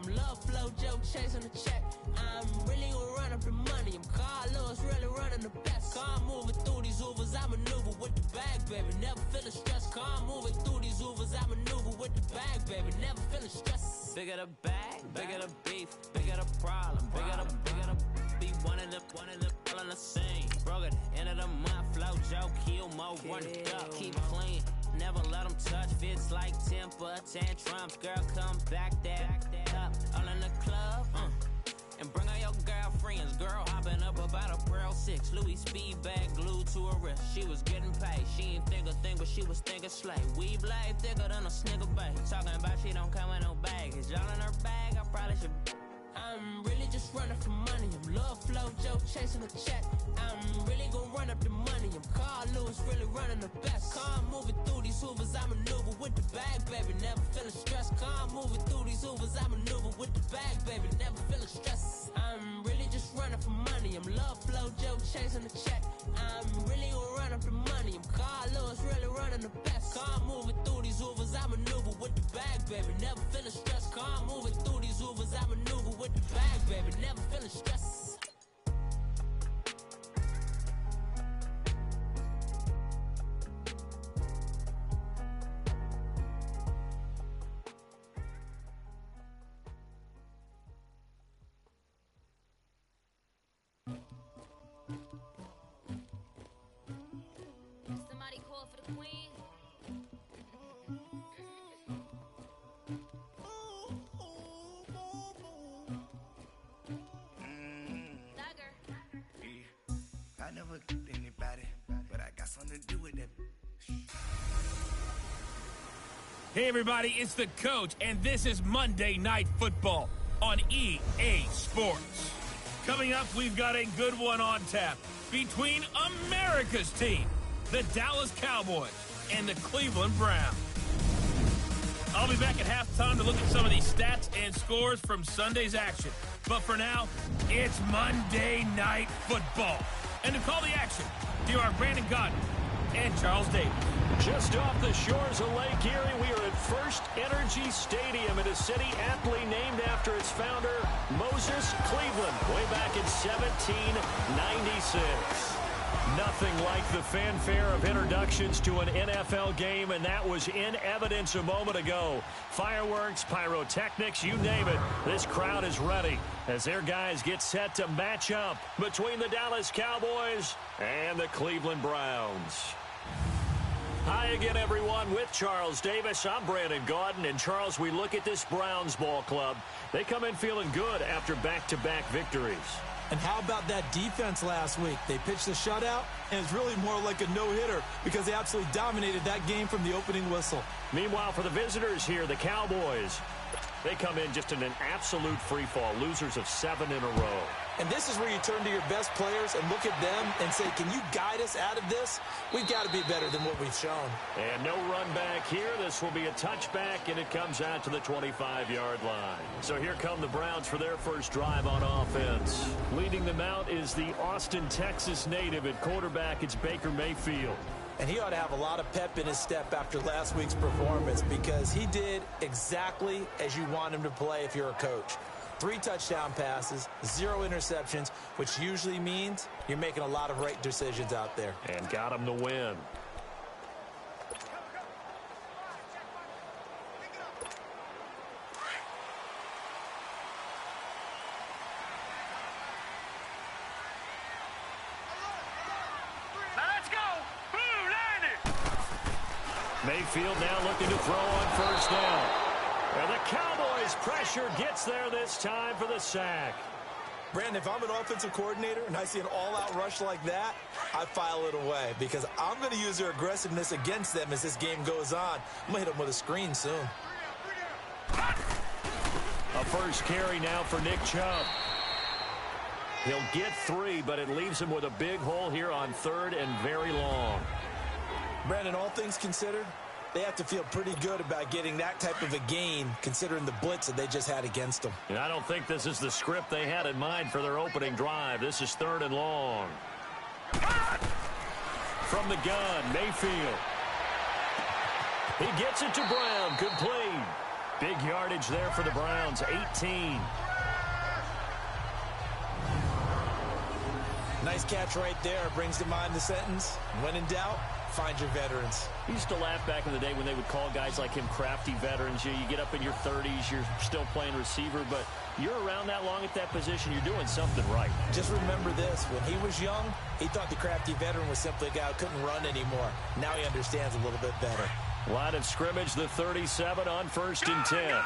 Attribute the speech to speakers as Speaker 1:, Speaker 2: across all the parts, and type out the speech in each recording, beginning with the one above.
Speaker 1: I'm love flow, Joe chasing the check. I'm really gonna run up the money. I'm Carlos, really running the best. Car moving through these Ubers, I maneuver with the bag, baby. Never feeling stressed. Car moving through these Ubers, I maneuver with the bag, baby. Never feeling stressed. Bigger the bag, bigger the beef, bigger the problem, bigger the be one of the all in the scene. Broke at the end of the month, flow, Joe, kill, mo, run it up, keep clean. Never let them touch, fits like temper tantrums. Girl, come back up, all in the club, and bring all your girlfriends. Girl hopping up about a Pearl 6, Louis speed bag glued to her wrist. She was getting paid, she ain't think a thing, but she was thinking slay. We blade thicker than a snicker bag. Talking about she don't come with no baggage. All in her bag, I probably should. I'm really just running for money. I'm love flow, Joe chasing a check. I'm really gonna run up the money. I'm Carlos, really running the best. Car moving through these Ubers, I maneuver with the bag, baby. Never feeling stressed. Car moving through these Ubers, I maneuver with the bag, baby. Never feeling stressed. I'm really just running for money. I'm love flow, Joe chasing the check. I'm really gonna run up the money. I'm Carlos, really running the best. Car moving through these Ubers, I maneuver with the bag, baby. Never feeling stressed. Car moving through these Ubers, I maneuver with the bag, baby. Never feeling stressed.
Speaker 2: Somebody call for the queen.
Speaker 3: I never killed anybody, but I got something to do with that.
Speaker 4: Hey everybody, it's the coach, and this is Monday Night Football on EA Sports. Coming up, we've got a good one on tap between America's team, the Dallas Cowboys, and the Cleveland Browns. I'll be back at halftime to look at some of these stats and scores from Sunday's action. But for now, it's Monday Night Football. And to call the action, here are Brandon Godden and Charles Davis.
Speaker 5: Just off the shores of Lake Erie, we are at First Energy Stadium in a city aptly named after its founder, Moses Cleveland, way back in 1796. Nothing like the fanfare of introductions to an NFL game, and that was in evidence a moment ago. Fireworks, pyrotechnics, you name it. This crowd is ready as their guys get set to match up between the Dallas Cowboys and the Cleveland Browns. Hi again, everyone, with Charles Davis. I'm Brandon Gaudin, and Charles, we look at this Browns ball club. They come in feeling good after back-to-back victories.
Speaker 6: And how about that defense last week? They pitched a shutout, and it's really more like a no-hitter because they absolutely dominated that game from the opening whistle.
Speaker 5: Meanwhile, for the visitors here, the Cowboys, they come in just in an absolute free-fall, losers of 7 in a row.
Speaker 6: And this is where you turn to your best players and look at them and say, can you guide us out of this? We've got to be better than what we've shown.
Speaker 5: And no run back here. This will be a touchback, and it comes out to the 25-yard line. So here come the Browns for their first drive on offense. Leading them out is the Austin, Texas native at quarterback. It's Baker Mayfield.
Speaker 6: And he ought to have a lot of pep in his step after last week's performance because he did exactly as you want him to play if you're a coach. 3 touchdown passes, 0 interceptions, which usually means you're making a lot of right decisions out there.
Speaker 5: And got him the win. Mayfield now looking to throw on first down. And the Cowboys pressure gets there this time for the sack.
Speaker 6: Brandon, if I'm an offensive coordinator and I see an all-out rush like that, I file it away because I'm going to use their aggressiveness against them as this game goes on. I'm going to hit them with a screen soon.
Speaker 5: A first carry now for Nick Chubb. He'll get 3, but it leaves him with a big hole here on 3rd and very long.
Speaker 6: Brandon, all things considered, they have to feel pretty good about getting that type of a gain considering the blitz that they just had against them.
Speaker 5: And I don't think this is the script they had in mind for their opening drive. This is 3rd and long. From the gun, Mayfield. He gets it to Brown, complete. Big yardage there for the Browns, 18.
Speaker 6: Nice catch right there. Brings to mind the sentence, when in doubt, find your veterans.
Speaker 5: We used to laugh back in the day when they would call guys like him crafty veterans. You get up in your 30s, you're still playing receiver, but you're around that long at that position, you're doing something right.
Speaker 6: Just remember this. When he was young, he thought the crafty veteran was simply a guy who couldn't run anymore. Now he understands a little bit better.
Speaker 5: Line of scrimmage, the 37 on 1st and 10.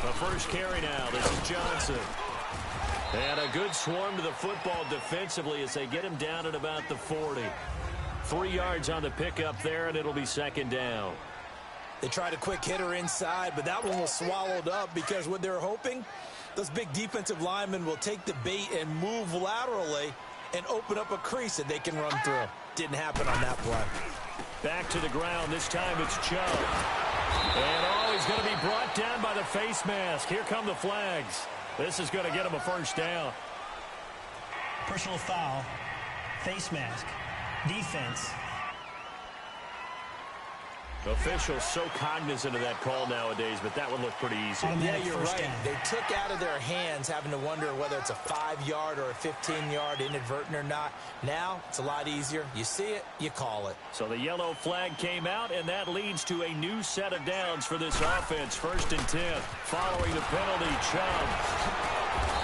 Speaker 5: The first carry now. This is Johnson. And a good swarm to the football defensively as they get him down at about the 40. 3 yards on the pickup there, and it'll be 2nd down.
Speaker 6: They tried a quick hitter inside, but that one was swallowed up because what they're hoping, those big defensive linemen will take the bait and move laterally and open up a crease that they can run through. Didn't happen on that play.
Speaker 5: Back to the ground. This time it's Chubb. And he's going to be brought down by the face mask. Here come the flags. This is going to get him a 1st down.
Speaker 2: Personal foul, face mask, defense.
Speaker 5: Officials so cognizant of that call nowadays, but that one looked pretty easy.
Speaker 6: Yeah, you're right. They took out of their hands having to wonder whether it's a 5-yard or a 15-yard, inadvertent or not. Now, it's a lot easier. You see it, you call it.
Speaker 5: So the yellow flag came out, and that leads to a new set of downs for this offense. 1st and 10, following the penalty, Chubb.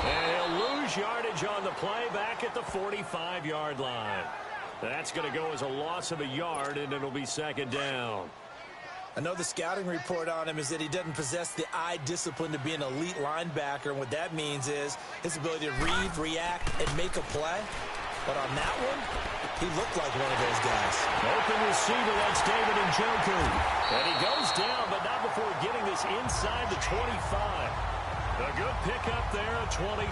Speaker 5: And he'll lose yardage on the play back at the 45-yard line. That's going to go as a loss of a yard, and it'll be 2nd down.
Speaker 6: I know the scouting report on him is that he doesn't possess the eye discipline to be an elite linebacker. And what that means is his ability to read, react, and make a play. But on that one, he looked like one of those guys.
Speaker 5: Open receiver, that's David Njoku. And he goes down, but not before getting this inside the 25. A good pickup there at 22.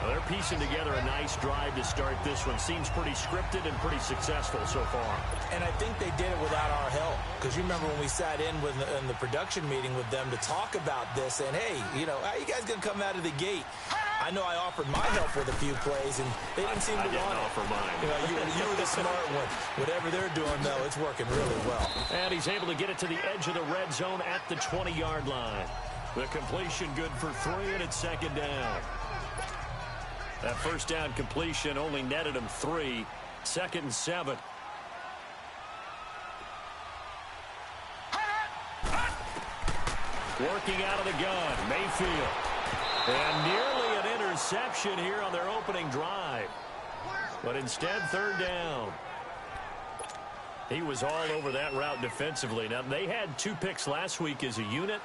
Speaker 5: Well, they're piecing together a nice drive to start this one. Seems pretty scripted and pretty successful so far.
Speaker 6: And I think they did it without our help. Because you remember when we sat in the production meeting with them to talk about this, and hey, how you guys going to come out of the gate? I know I offered my help with a few plays, and they didn't seem to want it.
Speaker 5: Offer mine.
Speaker 6: You were the smart one. Whatever they're doing, though, it's working really well.
Speaker 5: And he's able to get it to the edge of the red zone at the 20-yard line. The completion good for 3, and it's 2nd down. That 1st down completion only netted him 3. 2nd and 7. Working out of the gun, Mayfield. And nearly an interception here on their opening drive. But instead, 3rd down. He was all over that route defensively. Now, they had 2 picks last week as a unit.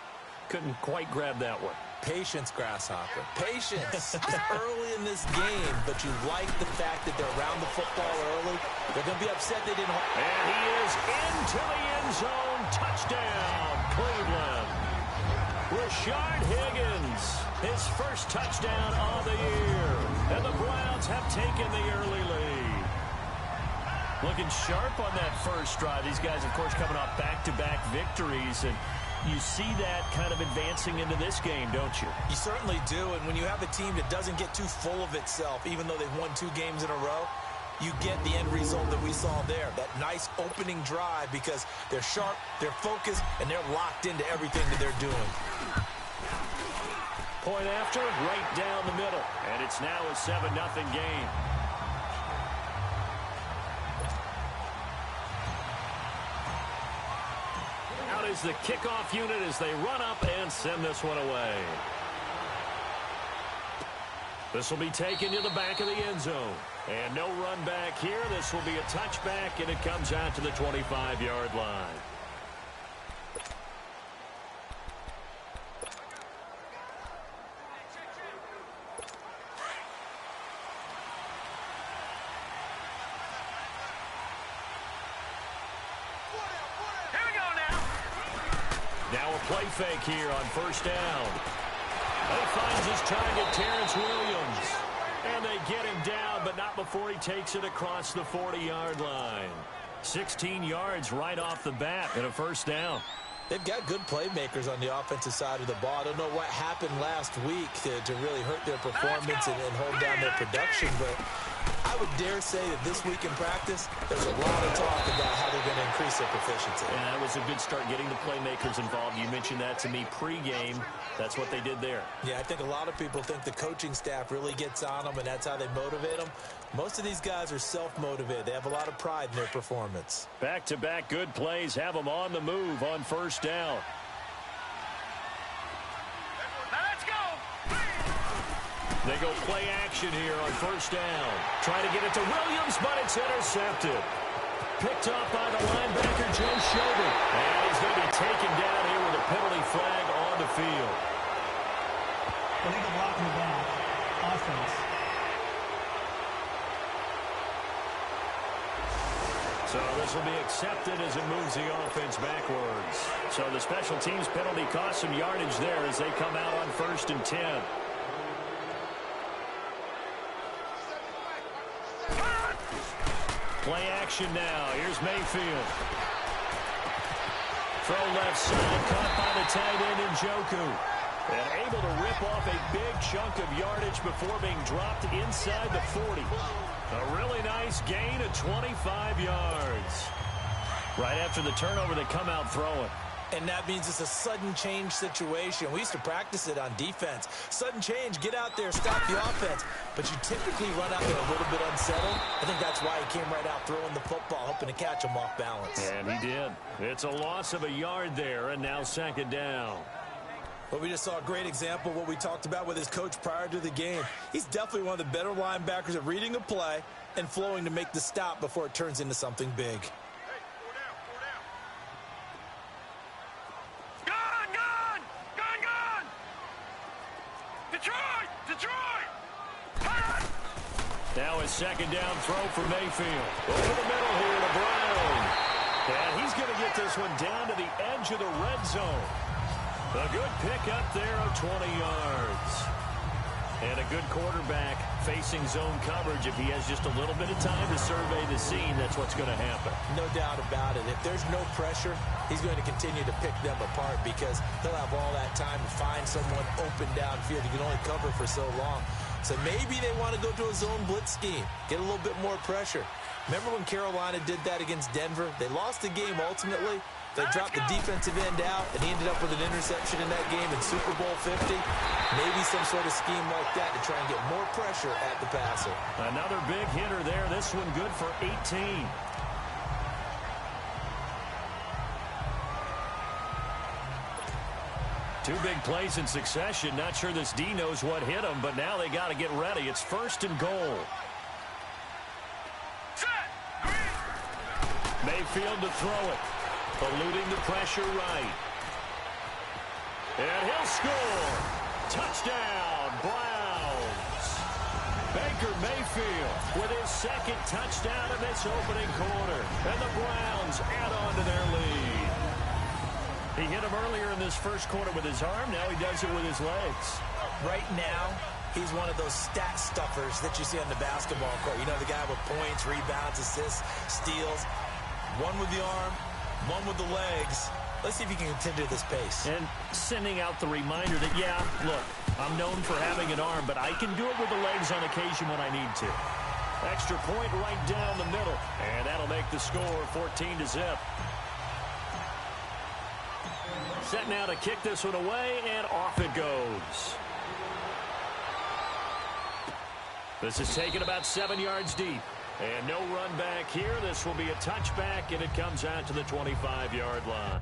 Speaker 5: Couldn't quite grab that one.
Speaker 6: Patience, Grasshopper. Patience. Early in this game, but you like the fact that they're around the football early. They're going to be upset they didn't.
Speaker 5: And he is into the end zone. Touchdown, Cleveland. Rashard Higgins, his 1st touchdown of the year. And the Browns have taken the early lead. Looking sharp on that first drive. These guys, of course, coming off back-to-back victories, and you see that kind of advancing into this game, don't you?
Speaker 6: You certainly do, and when you have a team that doesn't get too full of itself, even though they've won 2 games in a row, you get the end result that we saw there, that nice opening drive, because they're sharp, they're focused, and they're locked into everything that they're doing.
Speaker 5: Point after, right down the middle, and it's now a 7-0 game. Out is the kickoff unit as they run up and send this one away. This will be taken to the back of the end zone. And no run back here. This will be a touchback, and it comes out to the 25-yard line. Now a play fake here on 1st down. He finds his target, Terrence Williams. And they get him down, but not before he takes it across the 40-yard line. 16 yards right off the bat and a 1st down.
Speaker 6: They've got good playmakers on the offensive side of the ball. I don't know what happened last week to really hurt their performance and hold down their production, but I would dare say that this week in practice, there's a lot of talk about how they're going to increase their proficiency.
Speaker 5: And that was a good start getting the playmakers involved. You mentioned that to me pregame. That's what they did there.
Speaker 6: Yeah, I think a lot of people think the coaching staff really gets on them, and that's how they motivate them. Most of these guys are self-motivated. They have a lot of pride in their performance.
Speaker 5: Back-to-back good plays have them on the move on first down. They go play action here on first down. Trying to get it to Williams, but it's intercepted. Picked up by the linebacker, Joe Schobert. And he's going to be taken down here with a penalty flag on the field.
Speaker 2: Illegal block in the back. Offense.
Speaker 5: So this will be accepted as it moves the offense backwards. So the special teams penalty cost some yardage there as they come out on 1st and 10. Play action now. Here's Mayfield. Throw left side, caught by the tight end Njoku. And able to rip off a big chunk of yardage before being dropped inside the 40. A really nice gain of 25 yards. Right after the turnover, they come out throwing.
Speaker 6: And that means it's a sudden change situation. We used to practice it on defense. Sudden change, get out there, stop the offense. But you typically run out there a little bit unsettled. I think that's why he came right out throwing the football, hoping to catch him off balance.
Speaker 5: And he did. It's a loss of a yard there, and now 2nd down.
Speaker 6: Well, we just saw a great example of what we talked about with his coach prior to the game. He's definitely one of the better linebackers at reading a play and flowing to make the stop before it turns into something big.
Speaker 5: Now a 2nd down throw for Mayfield. Over the middle here to Brown. And he's going to get this one down to the edge of the red zone. A good pick up there of 20 yards. And a good quarterback facing zone coverage. If he has just a little bit of time to survey the scene, that's what's going to happen.
Speaker 6: No doubt about it. If there's no pressure, he's going to continue to pick them apart because he'll have all that time to find someone open downfield. He can only cover for so long. So maybe they want to go to a zone blitz scheme, get a little bit more pressure. Remember when Carolina did that against Denver? They lost the game ultimately. They dropped the defensive end out, and he ended up with an interception in that game in Super Bowl 50. Maybe some sort of scheme like that to try and get more pressure at the passer.
Speaker 5: Another big hitter there. This one good for 18. Two big plays in succession. Not sure this D knows what hit him, but now they got to get ready. It's 1st and goal. Mayfield to throw it. Eluding the pressure right. And he'll score. Touchdown, Browns. Baker Mayfield with his 2nd touchdown in this opening quarter. And the Browns add on to their lead. He hit him earlier in this first quarter with his arm. Now he does it with his legs.
Speaker 6: Right now, he's one of those stat stuffers that you see on the basketball court. You know, the guy with points, rebounds, assists, steals. One with the arm, one with the legs. Let's see if he can continue this pace.
Speaker 5: And sending out the reminder that, yeah, look, I'm known for having an arm, but I can do it with the legs on occasion when I need to. Extra point right down the middle. And that'll make the score 14-0. Set now to kick this one away, and off it goes. This is taken about 7 yards deep. And no run back here. This will be a touchback, and it comes out to the 25-yard line.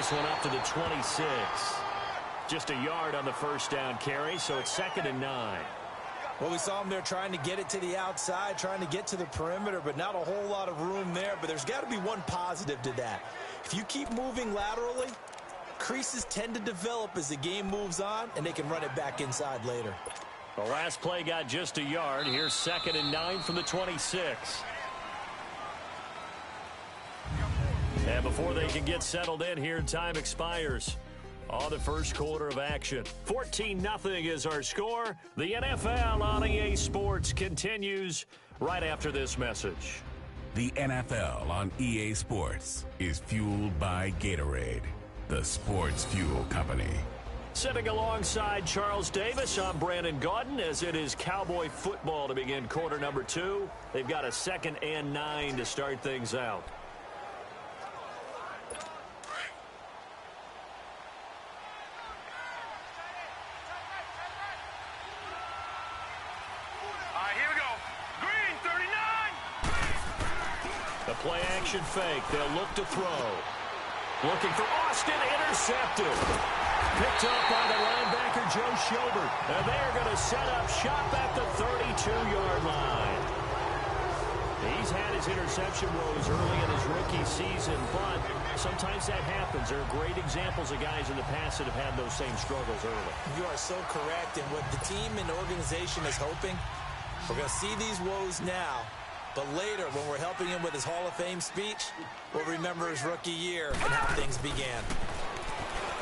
Speaker 5: this one up to the 26. Just a yard on the first down carry, so it's 2nd and 9.
Speaker 6: Well, we saw him there trying to get it to the outside, trying to get to the perimeter, but not a whole lot of room there. But there's got to be one positive to that. If you keep moving laterally, creases tend to develop as the game moves on, and they can run it back inside later.
Speaker 5: The last play got just a yard. Here's 2nd and 9 from the 26. And before they can get settled in here, time expires on the first quarter of action. 14-0 is our score. The NFL on EA Sports continues right after this message.
Speaker 7: The NFL on EA Sports is fueled by Gatorade, the sports fuel company.
Speaker 5: Sitting alongside Charles Davis, I'm Brandon Gaudin, as it is Cowboy football to begin quarter number 2. They've got a 2nd and 9 to start things out. The play action fake. They'll look to throw. Looking for Austin. Intercepted. Picked up by the linebacker, Joe Schobert. And they are going to set up shop at the 32-yard line. He's had his interception woes early in his rookie season, but sometimes that happens. There are great examples of guys in the past that have had those same struggles early.
Speaker 6: You are so correct. And what the team and organization is hoping, we're going to see these woes now. But later, when we're helping him with his Hall of Fame speech, we'll remember his rookie year and how things began.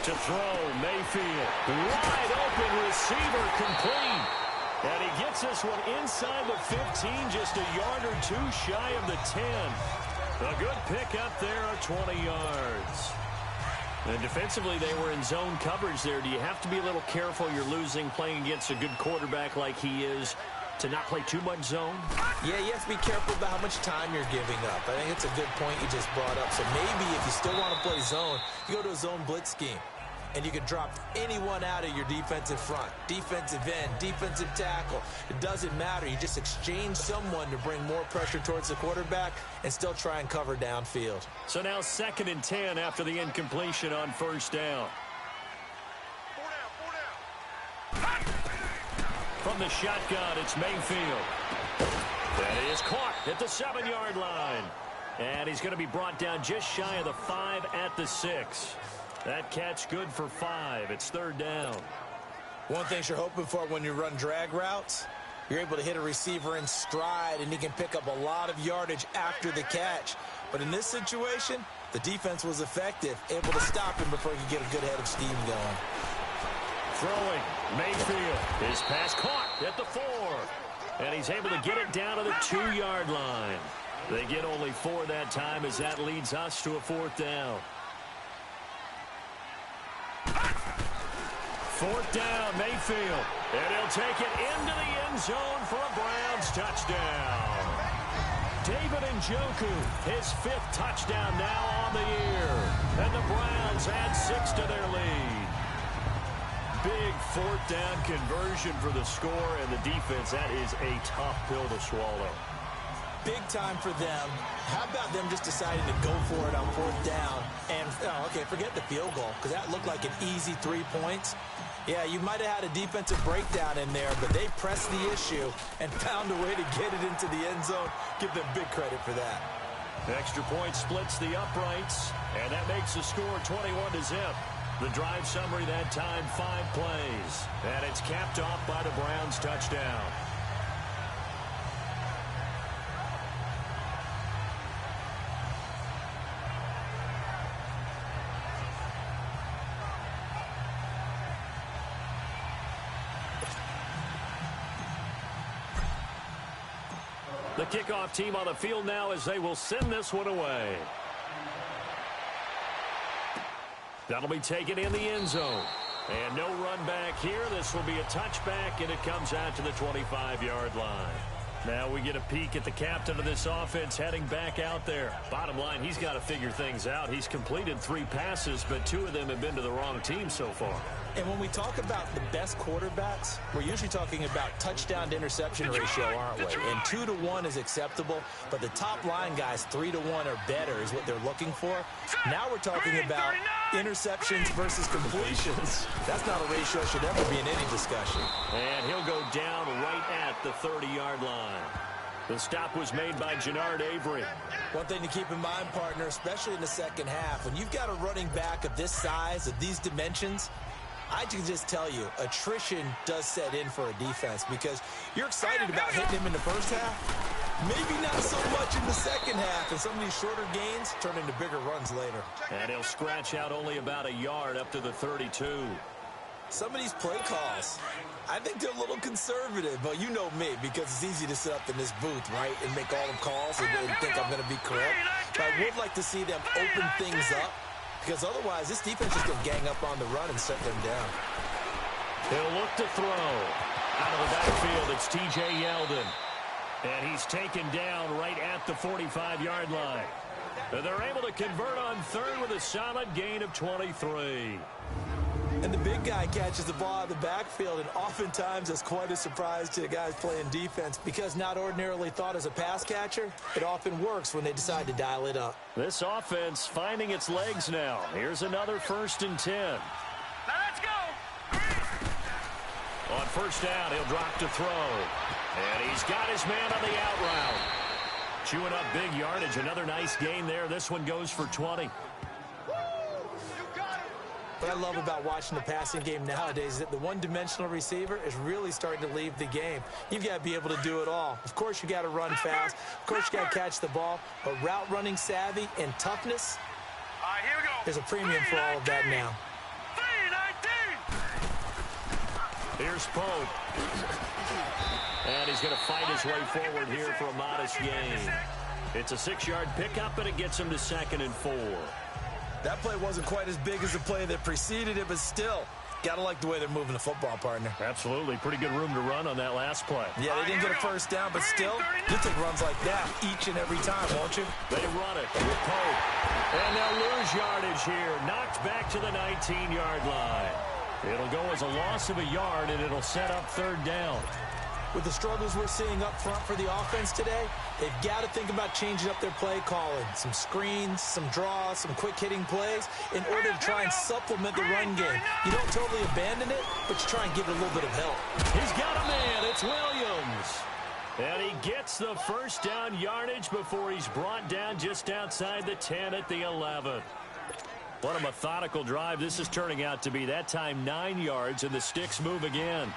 Speaker 5: To throw, Mayfield. Wide open receiver, complete. And he gets this one inside the 15, just a yard or two shy of the 10. A good pick up there of 20 yards. And defensively, they were in zone coverage there. Do you have to be a little careful? You're losing, playing against a good quarterback like he is, to not play too much zone?
Speaker 6: Yeah, you have to be careful about how much time you're giving up. I think it's a good point you just brought up. So maybe if you still want to play zone, you go to a zone blitz scheme. And you can drop anyone out of your defensive front. Defensive end, defensive tackle. It doesn't matter. You just exchange someone to bring more pressure towards the quarterback and still try and cover downfield.
Speaker 5: So now 2nd and 10 after the incompletion on first down. From the shotgun, it's Mayfield. That is caught at the 7-yard line. And he's going to be brought down just shy of the 5 at the 6. That catch good for 5. It's 3rd down.
Speaker 6: One thing you're hoping for when you run drag routes, you're able to hit a receiver in stride, and he can pick up a lot of yardage after the catch. But in this situation, the defense was effective, able to stop him before he could get a good head of steam going.
Speaker 5: Throwing, Mayfield. His pass caught at the 4. And he's able to get it down to the 2-yard line. They get only 4 that time as that leads us to a 4th down. 4th down, Mayfield. And he'll take it into the end zone for a Browns touchdown. David Njoku, his 5th touchdown now on the year. And the Browns add 6 to their lead. Big 4th down conversion for the score, and the defense, that is a tough pill to swallow.
Speaker 6: Big time for them. How about them just deciding to go for it on 4th down? And, okay, forget the field goal, because that looked like an easy 3 points. Yeah, you might have had a defensive breakdown in there, but they pressed the issue and found a way to get it into the end zone. Give them big credit for that.
Speaker 5: Extra point splits the uprights, and that makes the score 21-0. The drive summary that time, 5 plays. And it's capped off by the Browns touchdown. The kickoff team on the field now as they will send this one away. That'll be taken in the end zone. And no run back here. This will be a touchback, and it comes out to the 25-yard line. Now we get a peek at the captain of this offense heading back out there. Bottom line, he's got to figure things out. He's completed 3 passes, but 2 of them have been to the wrong team so far.
Speaker 6: And when we talk about the best quarterbacks, we're usually talking about touchdown to interception ratio, aren't we? And 2-to-1 is acceptable, but the top line guys, 3-to-1 or better is what they're looking for. Now we're talking about interceptions versus completions. That's not a ratio that should ever be in any discussion.
Speaker 5: And he'll go down right at the 30-yard line. The stop was made by Jannard Avery.
Speaker 6: One thing to keep in mind, partner, especially in the second half, when you've got a running back of this size, of these dimensions, I can just tell you, attrition does set in for a defense because you're excited about hitting him in the first half. Maybe not so much in the second half, and some of these shorter gains turn into bigger runs later.
Speaker 5: And he'll scratch out only about a yard up to the 32.
Speaker 6: Some of these play calls, I think they're a little conservative, but you know me, because it's easy to sit up in this booth, right, and make all the calls and think I'm going to be correct. But I would like to see them open things up, because otherwise this defense is going to gang up on the run and set them down.
Speaker 5: He'll look to throw. Out of the backfield, it's T.J. Yeldon. And he's taken down right at the 45-yard line. And they're able to convert on third with a solid gain of 23.
Speaker 6: And the big guy catches the ball out of the backfield, and oftentimes that's quite a surprise to the guys playing defense because not ordinarily thought as a pass catcher, it often works when they decide to dial it up.
Speaker 5: This offense finding its legs now. Here's another 1st and 10.
Speaker 8: Now let's go.
Speaker 5: On first down, he'll drop to throw. And he's got his man on the out route. Chewing up big yardage. Another nice gain there. This one goes for 20.
Speaker 6: What I love about watching the passing game nowadays is that the one-dimensional receiver is really starting to leave the game. You've got to be able to do it all. Of course, you got to run fast. Of course, you got to catch the ball. But route running savvy and toughness,
Speaker 8: Here we go.
Speaker 6: there's a premium for all of that now.
Speaker 8: 3-19.
Speaker 5: Here's Pope. And he's going to fight his way forward here for a modest gain. It's a 6-yard pickup, and it gets him to 2nd and 4.
Speaker 6: That play wasn't quite as big as the play that preceded it, but still, got to like the way they're moving the football, partner.
Speaker 5: Absolutely. Pretty good room to run on that last play.
Speaker 6: Yeah, they didn't get a first down, but still, you'll take runs like that each and every time, won't you?
Speaker 5: They run it with Pope. And they'll lose yardage here. Knocked back to the 19-yard line. It'll go as a loss of a yard, and it'll set up 3rd down.
Speaker 6: With the struggles we're seeing up front for the offense today, they've got to think about changing up their play calling. Some screens, some draws, some quick-hitting plays in order to try and supplement the run game. You don't totally abandon it, but you try and give it a little bit of help.
Speaker 5: He's got a man. It's Williams. And he gets the first down yardage before he's brought down just outside the 10 at the 11. What a methodical drive this is turning out to be. That time 9 yards, and the sticks move again.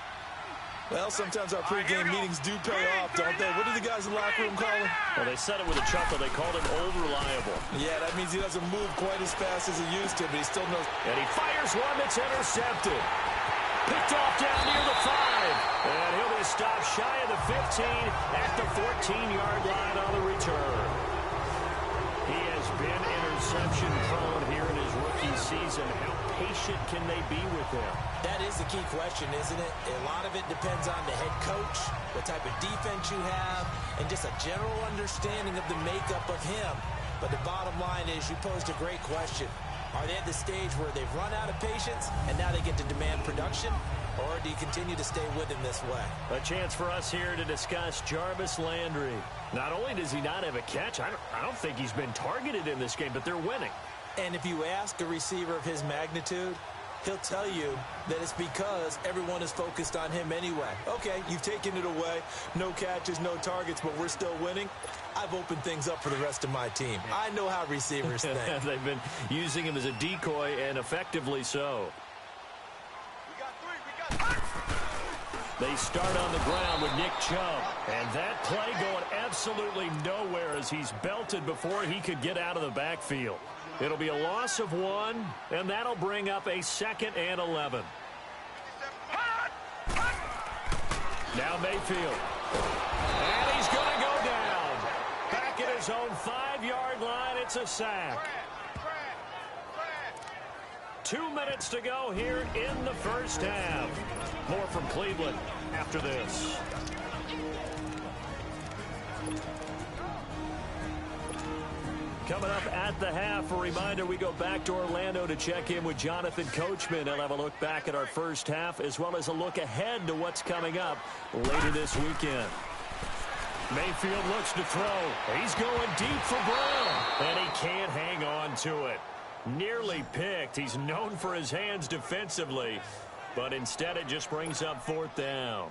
Speaker 6: Well, sometimes our pregame meetings do pay off, don't they? What do the guys in the locker room call him?
Speaker 5: Well, they said it with a chuckle. They called him old reliable.
Speaker 6: Yeah, that means he doesn't move quite as fast as he used to, but he still knows.
Speaker 5: And he fires one that's intercepted. Picked off down near the 5. And he'll be stopped shy of the 15 at the 14-yard line on the return. He has been interception prone here in his rookie season. How patient can they be with him?
Speaker 6: That is the key question, isn't it? A lot of it depends on the head coach, what type of defense you have, and just a general understanding of the makeup of him. But the bottom line is you posed a great question. Are they at the stage where they've run out of patience and now they get to demand production? Or do you continue to stay with him this way?
Speaker 5: A chance for us here to discuss Jarvis Landry. Not only does he not have a catch, I don't think he's been targeted in this game, but they're winning.
Speaker 6: And if you ask a receiver of his magnitude, he'll tell you that it's because everyone is focused on him anyway. Okay, you've taken it away. No catches, no targets, but we're still winning. I've opened things up for the rest of my team. I know how receivers think.
Speaker 5: They've been using him as a decoy, and effectively so. They start on the ground with Nick Chubb. And that play going absolutely nowhere as he's belted before he could get out of the backfield. It'll be a loss of 1, and that'll bring up a 2nd and 11. Now Mayfield. And he's going to go down. Back at his own 5-yard line, it's a sack. 2 minutes to go here in the first half. More from Cleveland after this. Coming up at the half, a reminder, we go back to Orlando to check in with Jonathan Coachman. He'll have a look back at our first half as well as a look ahead to what's coming up later this weekend. Mayfield looks to throw. He's going deep for Brown, and he can't hang on to it. Nearly picked. He's known for his hands defensively, but instead it just brings up fourth down.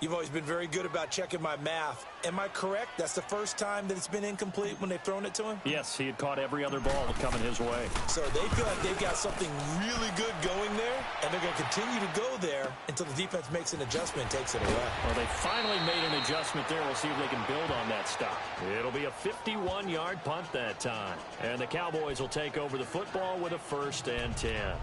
Speaker 6: You've always been very good about checking my math. Am I correct? That's the first time that it's been incomplete when they've thrown it to him?
Speaker 5: Yes, he had caught every other ball coming his way.
Speaker 6: So they feel like they've got something really good going there, and they're going to continue to go there until the defense makes an adjustment and takes it away.
Speaker 5: Well, they finally made an adjustment there. We'll see if they can build on that stop. It'll be a 51-yard punt that time. And the Cowboys will take over the football with a 1st and 10.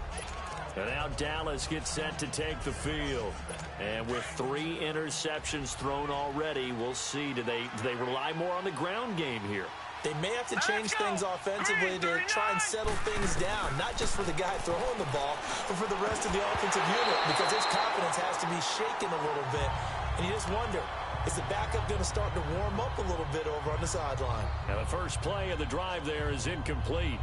Speaker 5: And now Dallas gets set to take the field. And with 3 interceptions thrown already, we'll see. Do they rely more on the ground game here?
Speaker 6: They may have to change things offensively to try and settle things down, not just for the guy throwing the ball, but for the rest of the offensive unit, because his confidence has to be shaken a little bit. And you just wonder, is the backup going to start to warm up a little bit over on the sideline?
Speaker 5: Now the first play of the drive there is incomplete.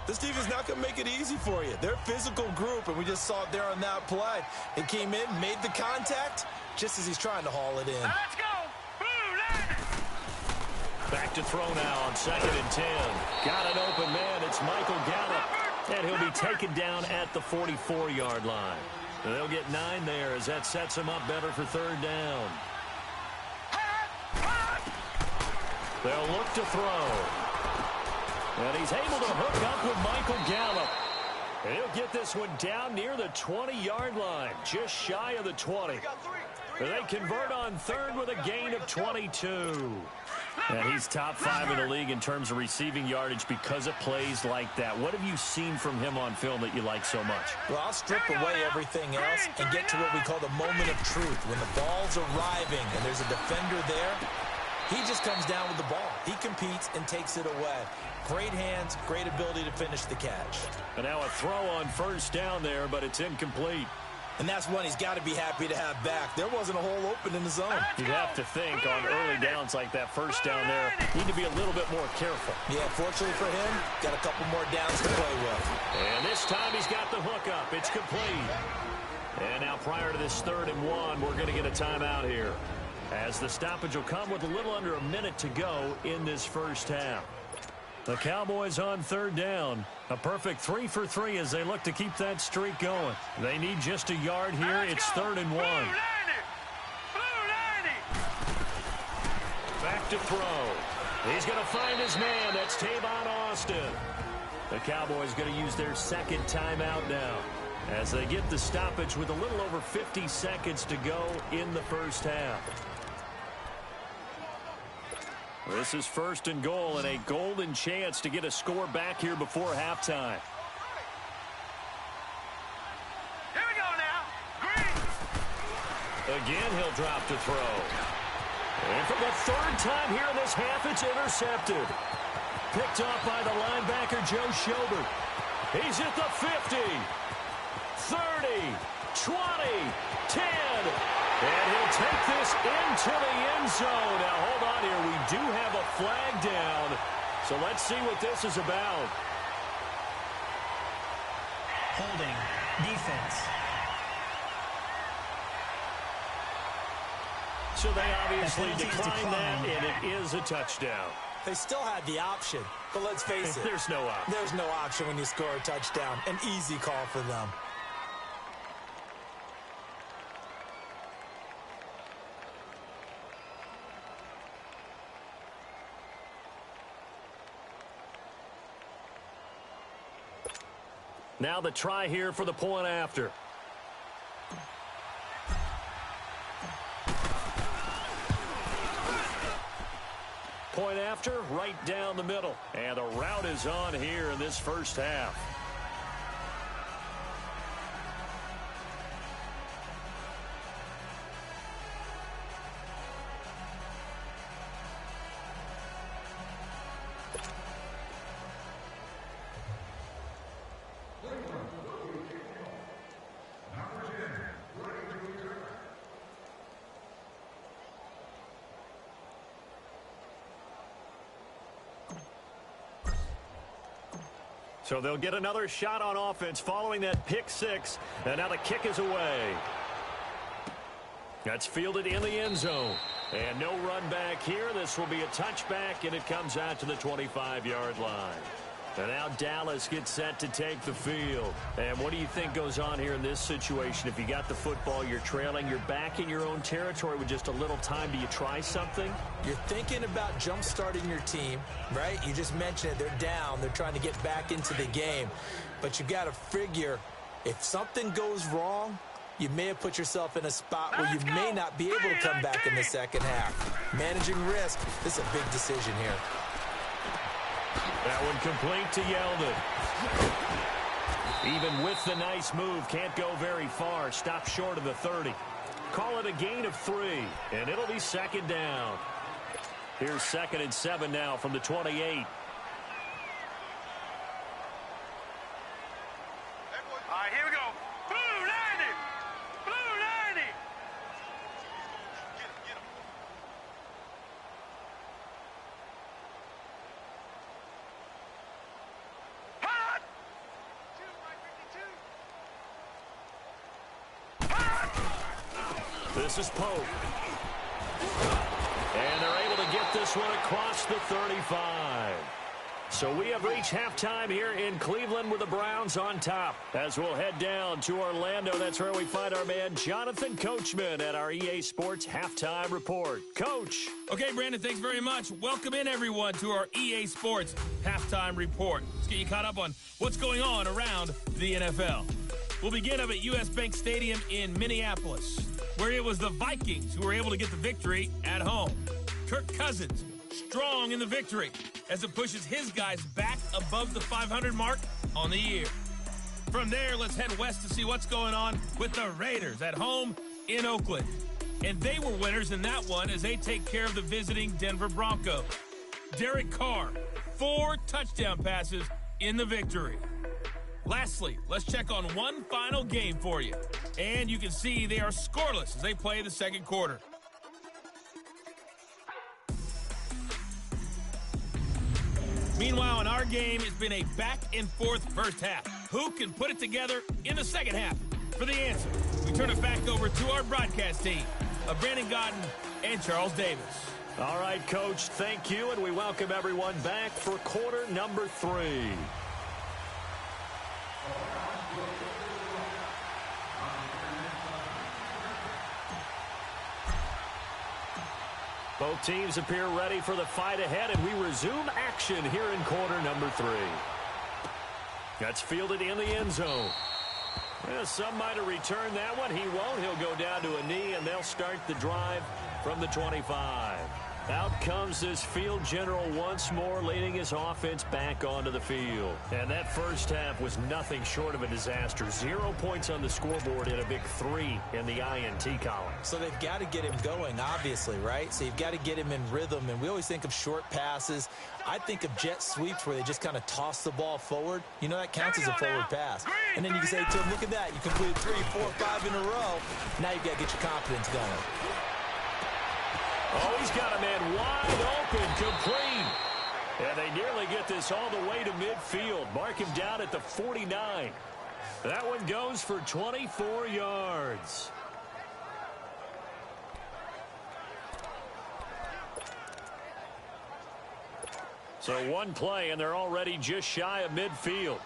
Speaker 6: This defense not going to make it easy for you. They're a physical group, and we just saw it there on that play. It came in, made the contact, just as he's trying to haul it in.
Speaker 8: Let's go.
Speaker 5: Back to throw now on 2nd and 10. Got an open man. It's Michael Gallup. And he'll be taken down at the 44-yard line. And they'll get 9 there as that sets him up better for 3rd down. They'll look to throw. And he's able to hook up with Michael Gallup. And he'll get this one down near the 20-yard line, just shy of the 20. And they convert on 3rd with a gain of 22. And he's top 5 in the league in terms of receiving yardage because of plays like that. What have you seen from him on film that you like so much?
Speaker 6: Well, I'll strip away everything else and get to what we call the moment of truth. When the ball's arriving and there's a defender there, he just comes down with the ball. He competes and takes it away. Great hands, great ability to finish the catch.
Speaker 5: And now a throw on 1st down there, but it's incomplete.
Speaker 6: And that's one he's got to be happy to have back. There wasn't a hole open in the zone.
Speaker 5: You'd have to think on early downs like that 1st down there, need to be a little bit more careful.
Speaker 6: Yeah, fortunately for him, got a couple more downs to play with.
Speaker 5: And this time he's got the hook up. It's complete. And now prior to this 3rd and 1, we're going to get a timeout here, as the stoppage will come with a little under a minute to go in this first half. The Cowboys on 3rd down. A perfect 3 for 3 as they look to keep that streak going. They need just a yard here. It's 3rd and 1. Back to throw. He's going to find his man. That's Tavon Austin. The Cowboys going to use their 2nd timeout now, as they get the stoppage with a little over 50 seconds to go in the first half. This is 1st and goal and a golden chance to get a score back here before halftime.
Speaker 8: Here we go now. Green.
Speaker 5: Again, he'll drop to throw. And for the 3rd time here in this half, it's intercepted. Picked off by the linebacker, Joe Schobert. He's at the 50, 30, 20, 10. And he'll take this into the end zone. Now, hold on here. We do have a flag down. So let's see what this is about.
Speaker 2: Holding. Defense.
Speaker 5: So they obviously decline that, and it is a touchdown.
Speaker 6: They still had the option, but let's face it.
Speaker 5: There's no option.
Speaker 6: There's no option when you score a touchdown. An easy call for them.
Speaker 5: Now the try here for the point after. Point after, right down the middle. And the route is on here in this first half. So they'll get another shot on offense following that pick six. And now the kick is away. That's fielded in the end zone. And no run back here. This will be a touchback, and it comes out to the 25-yard line. And now Dallas gets set to take the field. And what do you think goes on here in this situation? If you got the football, you're trailing, you're back in your own territory with just a little time. Do you try something?
Speaker 6: You're thinking about jump-starting your team, right? You just mentioned it. They're down. They're trying to get back into the game. But you got to figure if something goes wrong, you may have put yourself in a spot where you may not be able to come back in the second half. Managing risk, this is a big decision here.
Speaker 5: That one complete to Yeldon. Even with the nice move, can't go very far. Stop short of the 30. Call it a gain of 3, and it'll be second down. Here's 2nd and 7 now from the 28.
Speaker 8: All right, here we go. Blue 90! Blue 90! Get him. Hot!
Speaker 5: This is Pope. And they're able to get this one across the 35. So we have reached halftime here in Cleveland with the Browns on top. As we'll head down to Orlando, that's where we find our man Jonathan Coachman at our EA Sports Halftime Report. Coach.
Speaker 4: Okay, Brandon, thanks very much. Welcome in, everyone, to our EA Sports Halftime Report. Let's get you caught up on what's going on around the NFL. We'll begin up at U.S. Bank Stadium in Minneapolis, where it was the Vikings who were able to get the victory at home. Kirk Cousins strong in the victory as it pushes his guys back above the 500 mark on the year. From there, let's head west to see what's going on with the Raiders at home in Oakland. And they were winners in that one as they take care of the visiting Denver Broncos. Derek Carr, 4 touchdown passes in the victory. Lastly, let's check on one final game for you. And you can see they are scoreless as they play the second quarter. Meanwhile, in our game, it's been a back-and-forth first half. Who can put it together in the second half? For the answer, we turn it back over to our broadcast team of Brandon Godden and Charles Davis.
Speaker 5: All right, Coach, thank you, and we welcome everyone back for quarter number 3. Both teams appear ready for the fight ahead, and we resume action here in quarter number 3. That's fielded in the end zone. Well, some might have returned that one. He won't. He'll go down to a knee, and they'll start the drive from the 25. Out comes this field general once more, leading his offense back onto the field. And that first half was nothing short of a disaster. 0 points on the scoreboard and a big 3 in the INT column.
Speaker 6: So they've got to get him going, obviously, right? So you've got to get him in rhythm. And we always think of short passes. I think of jet sweeps where they just kind of toss the ball forward. You know, that counts as a forward pass. And then you can say to him, look at that. You completed 3, 4, 5 in a row. Now you've got to get your confidence going.
Speaker 5: Oh, he's got a man wide open, complete. And they nearly get this all the way to midfield. Mark him down at the 49. That one goes for 24 yards. So one play, and they're already just shy of midfield.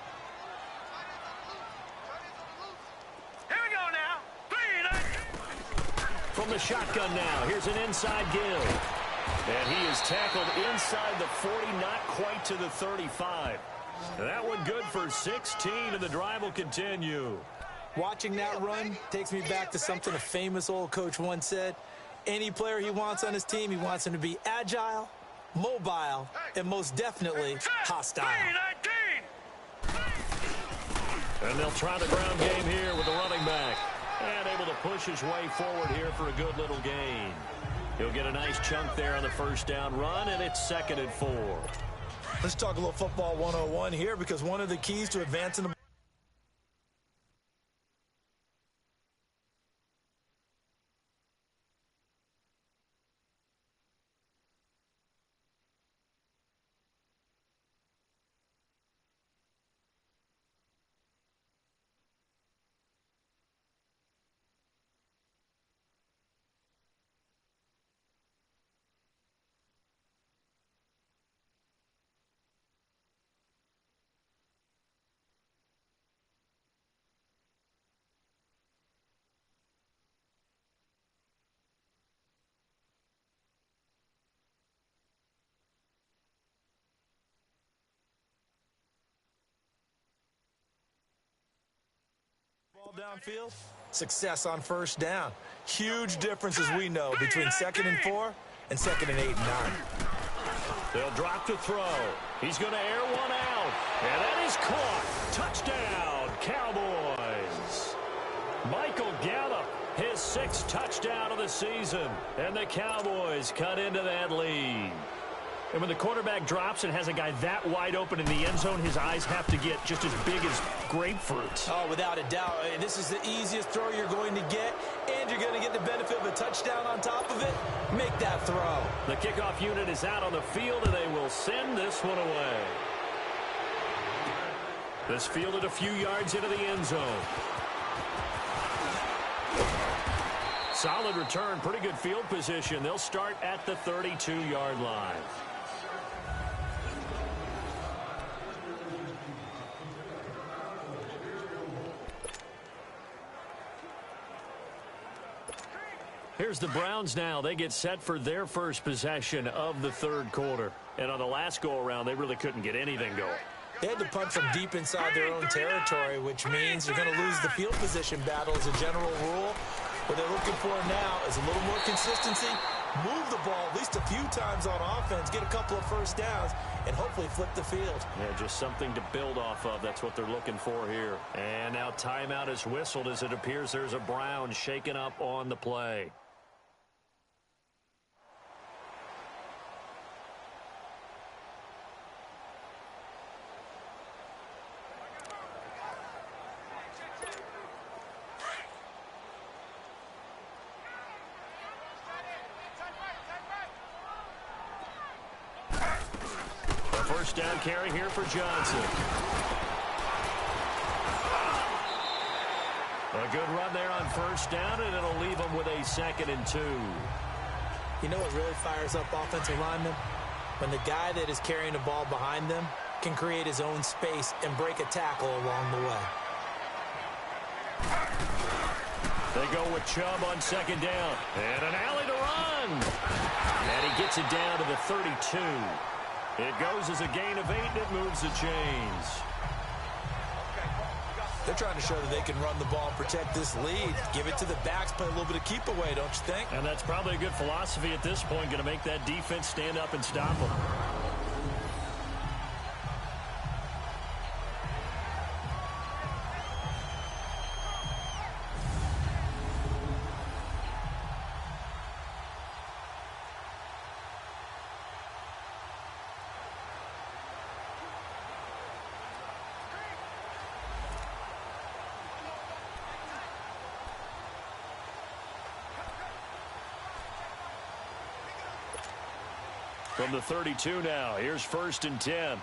Speaker 5: From the shotgun now, here's an inside give. And he is tackled inside the 40, not quite to the 35. That one good for 16, and the drive will continue.
Speaker 6: Watching that run takes me back to something a famous old coach once said. Any player he wants on his team, he wants him to be agile, mobile, and most definitely hostile.
Speaker 5: And they'll try the ground game here with the running back. And able to push his way forward here for a good little gain. He'll get a nice chunk there on the first down run, and it's 2nd and 4.
Speaker 6: Let's talk a little football 101 here, because one of the keys to advancing the downfield, success on first down. Huge difference, as we know, between 2nd and 4 and 2nd and 8 and 9.
Speaker 5: They'll drop to throw. He's going to air one out. And that is caught. Touchdown, Cowboys. Michael Gallup, his 6th touchdown of the season. And the Cowboys cut into that lead. And when the quarterback drops and has a guy that wide open in the end zone, his eyes have to get just as big as grapefruits.
Speaker 6: Oh, without a doubt. This is the easiest throw you're going to get, and you're going to get the benefit of a touchdown on top of it. Make that throw.
Speaker 5: The kickoff unit is out on the field, and they will send this one away. This fielded a few yards into the end zone. Solid return, pretty good field position. They'll start at the 32-yard line. Here's the Browns now. They get set for their first possession of the 3rd quarter. And on the last go-around, they really couldn't get anything going.
Speaker 6: They had to punt from deep inside their own territory, which means you're going to lose the field position battle as a general rule. What they're looking for now is a little more consistency, move the ball at least a few times on offense, get a couple of first downs, and hopefully flip the field.
Speaker 5: Yeah, just something to build off of. That's what they're looking for here. And now timeout is whistled as it appears there's a Brown shaken up on the play. First down carry here for Johnson. A good run there on first down, and it'll leave them with a 2nd and 2.
Speaker 6: You know what really fires up offensive linemen? When the guy that is carrying the ball behind them can create his own space and break a tackle along the way.
Speaker 5: They go with Chubb on 2nd down. And an alley to run. And he gets it down to the 32. It goes as a gain of 8, and it moves the chains.
Speaker 6: They're trying to show that they can run the ball and protect this lead. Give it to the backs, play a little bit of keep away, don't you think?
Speaker 5: And that's probably a good philosophy at this point, going to make that defense stand up and stop them. From the 32 now, here's 1st and 10.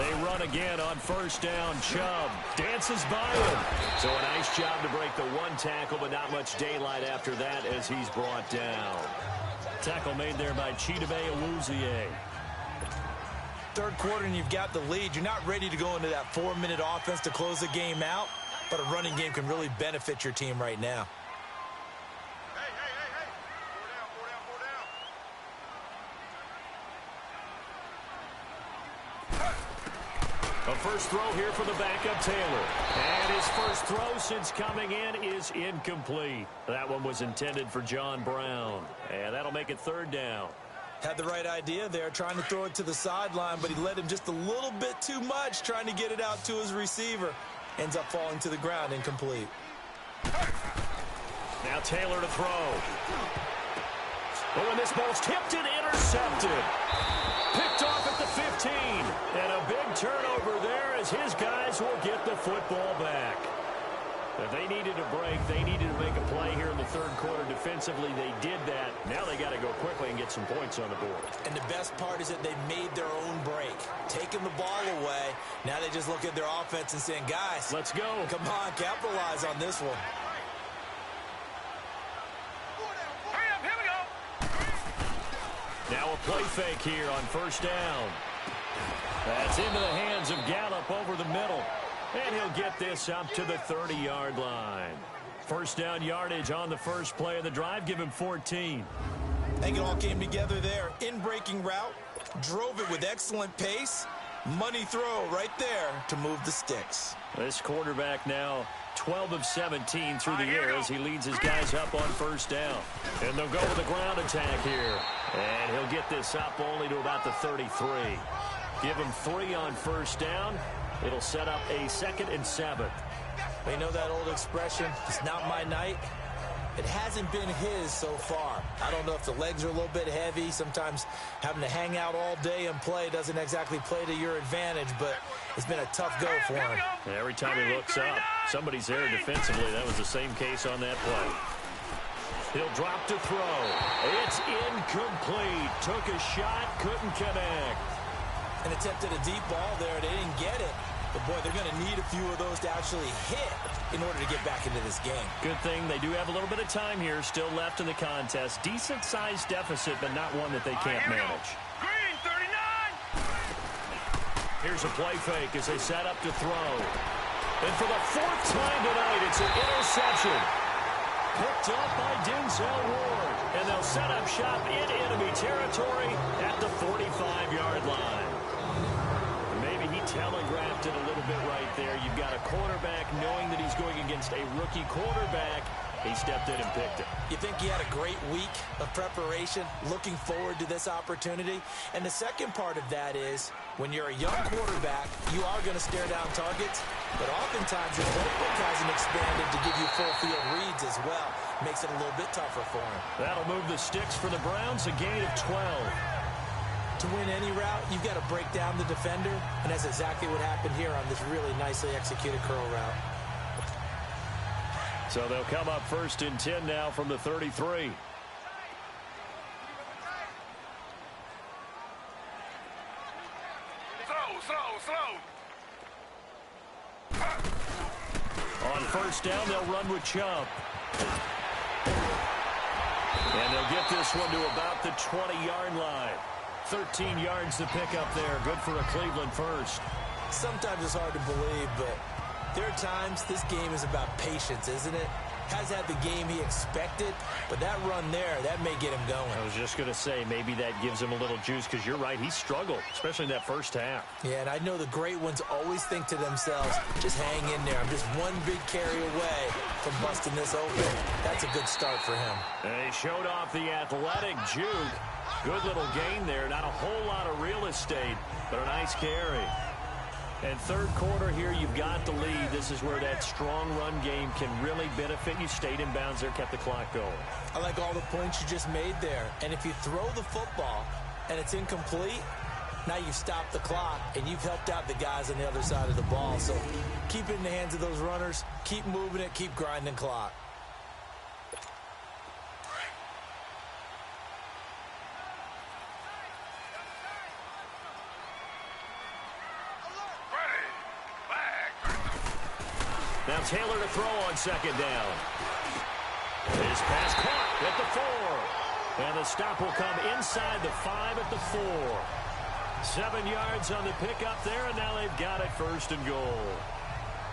Speaker 5: They run again on first down. Chubb dances by him. So a nice job to break the one tackle, but not much daylight after that as he's brought down. Tackle made there by Chidobe Awuzie.
Speaker 6: Third quarter and you've got the lead. You're not ready to go into that 4-minute offense to close the game out, but a running game can really benefit your team right now.
Speaker 5: A first throw here for the backup Taylor. And his first throw since coming in is incomplete. That one was intended for John Brown. And that'll make it third down.
Speaker 6: Had the right idea there, trying to throw it to the sideline, but he led him just a little bit too much, trying to get it out to his receiver. Ends up falling to the ground, incomplete.
Speaker 5: Now Taylor to throw. Oh, and this ball's tipped and intercepted. Picked off at the 15. And a big turnover there as his guys will get the football back. If they needed a break, they needed to make a play here in the third quarter defensively. They did that. Now they got to go quickly and get some points on the board.
Speaker 6: And the best part is that they made their own break. Taking the ball away. Now they just look at their offense and saying, guys,
Speaker 5: let's go.
Speaker 6: Come on, capitalize on this one.
Speaker 5: Now a play fake here on first down. That's into the hands of Gallup over the middle. And he'll get this up to the 30-yard line. First down yardage on the first play of the drive. Give him 14.
Speaker 6: I think it all came together there. In-breaking route. Drove it with excellent pace. Money throw right there to move the sticks.
Speaker 5: This quarterback now 12 of 17 through the air as he leads his guys up on first down. And they'll go with a ground attack here. And he'll get this up only to about the 33. Give him 3 on first down. It'll set up a 2nd and 7.
Speaker 6: You know that old expression, it's not my night? It hasn't been his so far. I don't know if the legs are a little bit heavy. Sometimes having to hang out all day and play doesn't exactly play to your advantage, but it's been a tough go for him.
Speaker 5: Every time he looks up, somebody's there defensively. That was the same case on that play. He'll drop to throw. It's incomplete. Took a shot, couldn't connect.
Speaker 6: And attempted a deep ball there. They didn't get it. But, boy, they're going to need a few of those to actually hit in order to get back into this game.
Speaker 5: Good thing they do have a little bit of time here still left in the contest. Decent-sized deficit, but not one that they can't manage.
Speaker 8: Green, 39!
Speaker 5: Here's a play fake as they set up to throw. And for the 4th time tonight, it's an interception. Picked up by Denzel Ward. And they'll set up shop in enemy territory at the 45-yard line. Telegraphed it a little bit right there. You've got a quarterback knowing that he's going against a rookie quarterback. He stepped in and picked it.
Speaker 6: You think he had a great week of preparation, looking forward to this opportunity? And the second part of that is, when you're a young quarterback, you are going to stare down targets, but oftentimes your playbook hasn't expanded to give you full field reads as well. Makes it a little bit tougher for him.
Speaker 5: That'll move the sticks for the Browns, a gain of 12.
Speaker 6: To win any route, you've got to break down the defender, and that's exactly what happened here on this really nicely executed curl route.
Speaker 5: So they'll come up 1st and 10 now from the 33.
Speaker 8: Slow.
Speaker 5: On first down, they'll run with Chubb. And they'll get this one to about the 20-yard line. 13 yards to pick up there. Good for a Cleveland first.
Speaker 6: Sometimes it's hard to believe, but there are times this game is about patience, isn't it? Has had the game he expected, but that run there, that may get him going.
Speaker 5: I was just going to say, maybe that gives him a little juice, because you're right, he struggled, especially in that first half.
Speaker 6: Yeah, and I know the great ones always think to themselves, just hang in there. I'm just one big carry away from busting this open. That's a good start for him.
Speaker 5: And he showed off the athletic juke. Good little gain there. Not a whole lot of real estate, but a nice carry. And third quarter here, you've got the lead. This is where that strong run game can really benefit you. Stayed in bounds there, kept the clock going.
Speaker 6: I like all the points you just made there. And if you throw the football and it's incomplete, now you've stopped the clock and you've helped out the guys on the other side of the ball. So keep it in the hands of those runners. Keep moving it. Keep grinding clock.
Speaker 5: Now Taylor to throw on second down. His pass caught at the 4. And the stop will come inside the 5 at the 4. 7 yards on the pickup there, and now they've got it first and goal.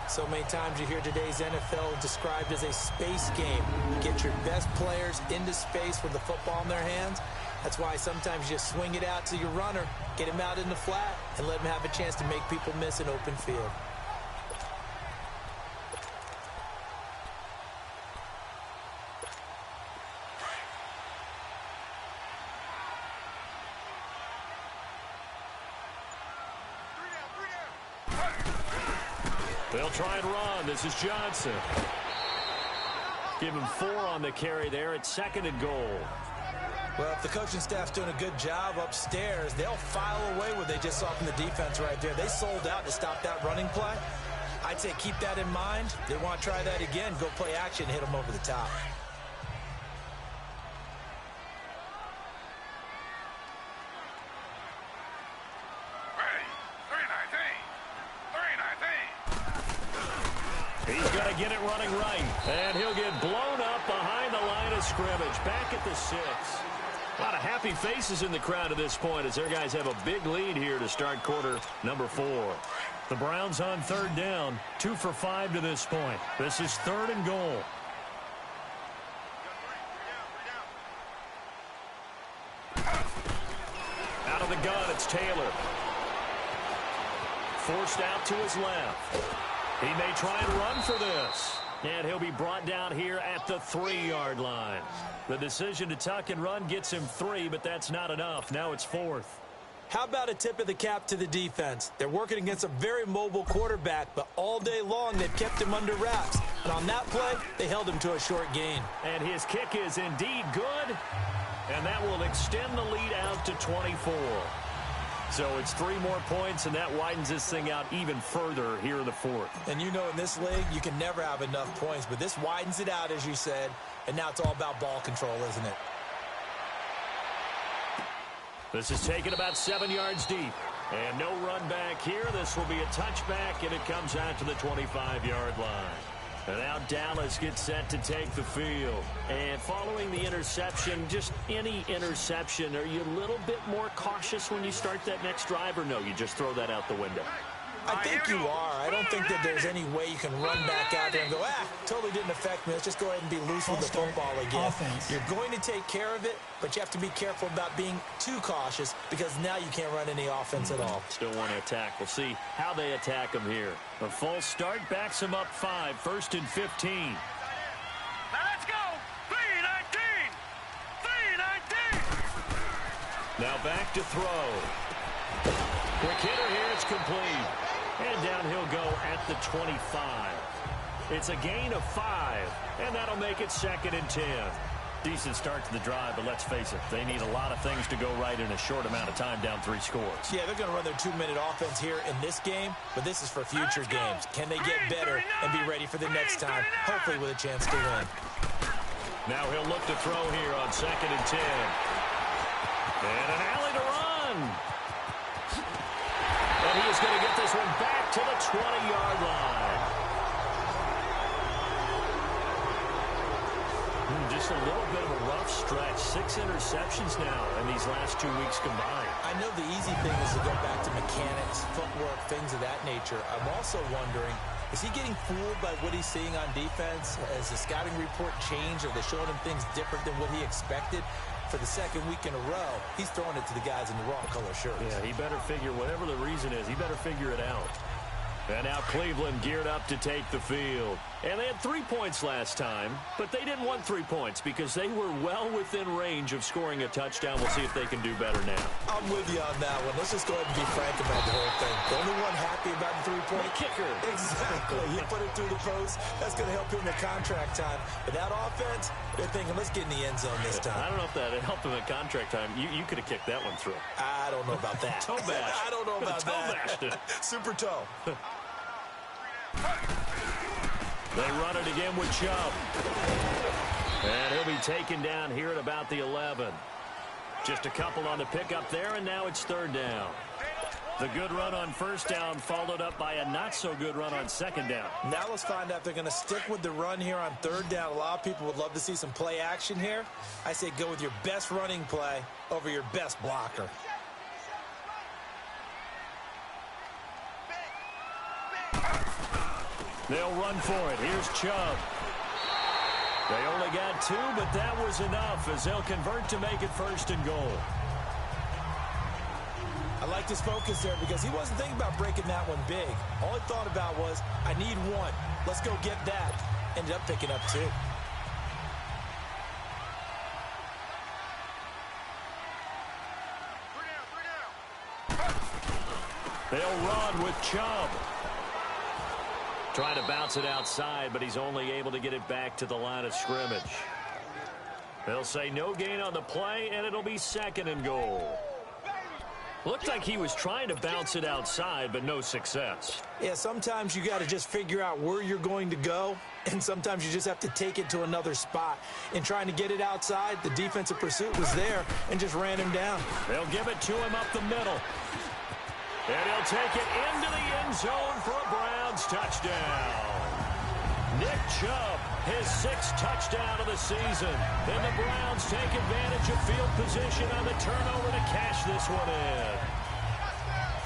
Speaker 6: So many times you hear today's NFL described as a space game. Get your best players into space with the football in their hands. That's why sometimes you just swing it out to your runner, get him out in the flat, and let him have a chance to make people miss an open field.
Speaker 5: They'll try and run. This is Johnson. Give him 4 on the carry there at 2nd and goal.
Speaker 6: Well, if the coaching staff's doing a good job upstairs, they'll file away what they just saw from the defense right there. They sold out to stop that running play. I'd say keep that in mind. They want to try that again. Go play action, hit them over the top.
Speaker 5: He's going to get it running right, and he'll get blown up behind the line of scrimmage, back at the 6. A lot of happy faces in the crowd at this point as their guys have a big lead here to start quarter number 4. The Browns on 3rd down, 2 for 5 to this point. This is 3rd and goal. Out of the gun, it's Taylor. Forced out to his left. He may try and run for this. And he'll be brought down here at the 3-yard line. The decision to tuck and run gets him 3, but that's not enough. Now it's 4th.
Speaker 6: How about a tip of the cap to the defense? They're working against a very mobile quarterback, but all day long they've kept him under wraps. And on that play, they held him to a short gain.
Speaker 5: And his kick is indeed good. And that will extend the lead out to 24. So it's 3 more points, and that widens this thing out even further here in the 4th.
Speaker 6: And you know in this league, you can never have enough points, but this widens it out, as you said, and now it's all about ball control, isn't it?
Speaker 5: This is taken about 7 yards deep. And no run back here. This will be a touchback, and it comes out to the 25-yard line. And now Dallas gets set to take the field. And following the interception, just any interception, are you a little bit more cautious when you start that next drive, or no, you just throw that out the window?
Speaker 6: I think you are. I don't think that there's any way you can run back out there and go, totally didn't affect me. Let's just go ahead and be loose with the football again. You're going to take care of it, but you have to be careful about being too cautious because now you can't run any offense at all.
Speaker 5: Still want to attack. We'll see how they attack him here. A false start backs him up 5, 1st and 15.
Speaker 8: Now let's go. 3-19. 3-19.
Speaker 5: Now back to throw. Quick hitter here. It's complete. And down he'll go at the 25. It's a gain of 5, and that'll make it 2nd and 10. Decent start to the drive, but let's face it, they need a lot of things to go right in a short amount of time, down 3 scores.
Speaker 6: Yeah, they're going to run their 2-minute offense here in this game, but this is for future games. Can they get better and be ready for the next time, hopefully with a chance to win?
Speaker 5: Now he'll look to throw here on 2nd and 10. And an alley to run. And he is going to get this one back to the 20-yard line. Just a little bit of a rough stretch. 6 interceptions now in these last 2 weeks combined.
Speaker 6: I know the easy thing is to go back to mechanics, footwork, things of that nature. I'm also wondering, is he getting fooled by what he's seeing on defense? Has the scouting report changed? Are they showing him things different than what he expected? For the 2nd week in a row, he's throwing it to the guys in the wrong color shirts.
Speaker 5: Yeah, he better figure, whatever the reason is, he better figure it out. And now Cleveland geared up to take the field. And they had 3 points last time, but they didn't want 3 points because they were well within range of scoring a touchdown. We'll see if they can do better now.
Speaker 6: I'm with you on that one. Let's just go ahead and be frank about the whole thing. The only one happy about the 3-point
Speaker 5: kicker.
Speaker 6: Exactly. He put it through the post. That's going to help him in contract time. But that offense, they're thinking, let's get in the end zone this time.
Speaker 5: I don't know if that helped him at contract time. You could have kicked that one through.
Speaker 6: I don't know about that.
Speaker 5: Toe bash.
Speaker 6: I don't know about that. Super toe.
Speaker 5: They run it again with Chubb. And he'll be taken down here at about the 11. Just a couple on the pickup there, and now it's 3rd down. The good run on first down followed up by a not-so-good run on second down.
Speaker 6: Now let's find out if they're going to stick with the run here on third down. A lot of people would love to see some play action here. I say go with your best running play over your best blocker.
Speaker 5: They'll run for it. Here's Chubb. They only got 2, but that was enough as they'll convert to make it 1st and goal.
Speaker 6: I liked his focus there because he wasn't thinking about breaking that one big. All he thought about was, I need 1. Let's go get that. Ended up picking up 2.
Speaker 5: They'll run with Chubb. Trying to bounce it outside, but he's only able to get it back to the line of scrimmage. They'll say no gain on the play, and it'll be 2nd and goal. Looked like he was trying to bounce it outside, but no success.
Speaker 6: Yeah, sometimes you got to just figure out where you're going to go, and sometimes you just have to take it to another spot. In trying to get it outside, the defensive pursuit was there and just ran him down.
Speaker 5: They'll give it to him up the middle. And he'll take it into the end zone for a Browns touchdown. Nick Chubb, his 6th touchdown of the season. And the Browns take advantage of field position on the turnover to cash this one in.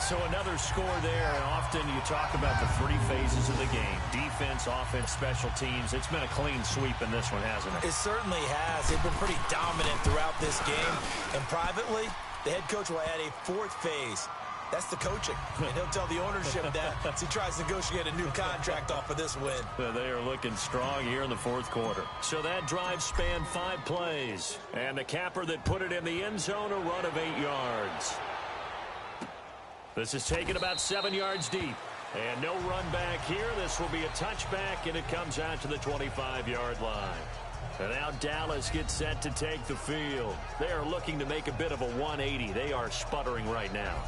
Speaker 5: So another score there, and often you talk about the 3 phases of the game. Defense, offense, special teams. It's been a clean sweep in this one, hasn't it?
Speaker 6: It certainly has. They've been pretty dominant throughout this game. And privately, the head coach will add a 4th phase. That's the coaching. And he'll tell the ownership that as he tries to negotiate a new contract off of this win.
Speaker 5: They are looking strong here in the 4th quarter. So that drive spanned 5 plays. And the capper that put it in the end zone, a run of 8 yards. This is taken about 7 yards deep. And no run back here. This will be a touchback, and it comes out to the 25-yard line. And now Dallas gets set to take the field. They are looking to make a bit of a 180. They are sputtering right now.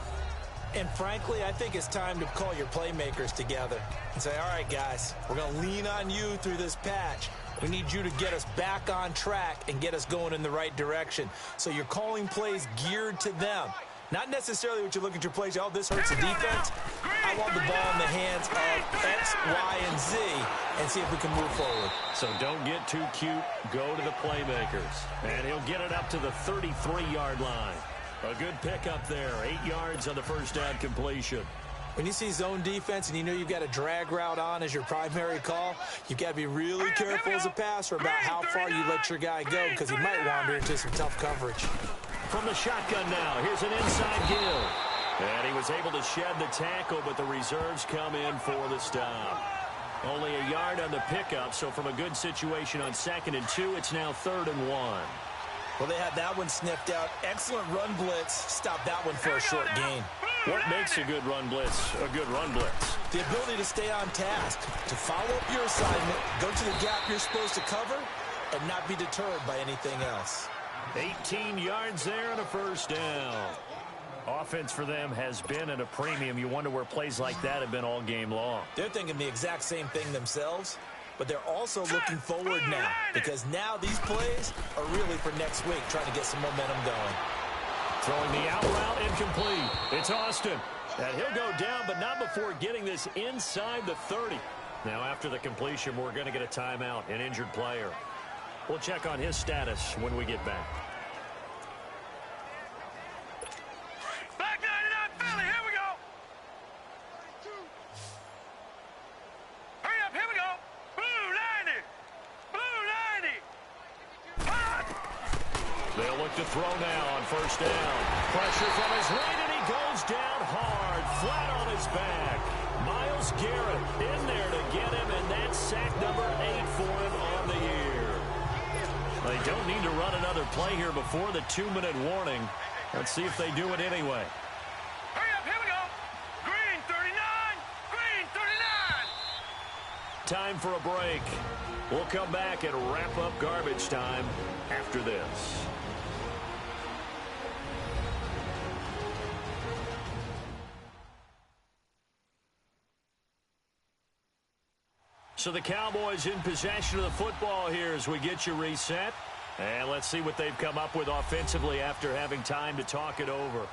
Speaker 6: And frankly, I think it's time to call your playmakers together and say, all right, guys, we're going to lean on you through this patch. We need you to get us back on track and get us going in the right direction. So you're calling plays geared to them. Not necessarily what you look at your plays, oh, this hurts the defense. I want the ball in the hands of X, Y, and Z and see if we can move forward.
Speaker 5: So don't get too cute. Go to the playmakers. And he'll get it up to the 33-yard line. A good pickup there. 8 yards on the first down completion.
Speaker 6: When you see zone defense and you know you've got a drag route on as your primary call, you've got to be really careful as a passer about how far you let your guy go because he might wander into some tough coverage.
Speaker 5: From the shotgun now, here's an inside give. And he was able to shed the tackle, but the reserves come in for the stop. Only a yard on the pickup, so from a good situation on 2nd and 2, it's now 3rd and 1.
Speaker 6: Well, they had that one sniffed out. Excellent run blitz. Stop that one for a short gain.
Speaker 5: What makes a good run blitz a good run blitz?
Speaker 6: The ability to stay on task, to follow up your assignment, go to the gap you're supposed to cover, and not be deterred by anything else.
Speaker 5: 18 yards there and a first down. Offense for them has been at a premium. You wonder where plays like that have been all game long.
Speaker 6: They're thinking the exact same thing themselves. But they're also looking forward now because now these plays are really for next week, trying to get some momentum going.
Speaker 5: Throwing the out route incomplete. It's Austin. And he'll go down, but not before getting this inside the 30. Now, after the completion, we're going to get a timeout, an injured player. We'll check on his status when we get back.
Speaker 8: Back 99 Philly, here we go. Hurry up, here we go. Blue 90. Blue 90.
Speaker 5: They'll look to throw now on first down. Pressure from his right, and he goes down hard, flat on his back. Myles Garrett in there to get him, and that's sack number 8 for him on the year. They don't need to run another play here before the 2-minute warning. Let's see if they do it anyway.
Speaker 8: Hurry up, here we go. Green 39. Green 39.
Speaker 5: Time for a break. We'll come back and wrap up garbage time after this. So the Cowboys in possession of the football here as we get you reset. And let's see what they've come up with offensively after having time to talk it over.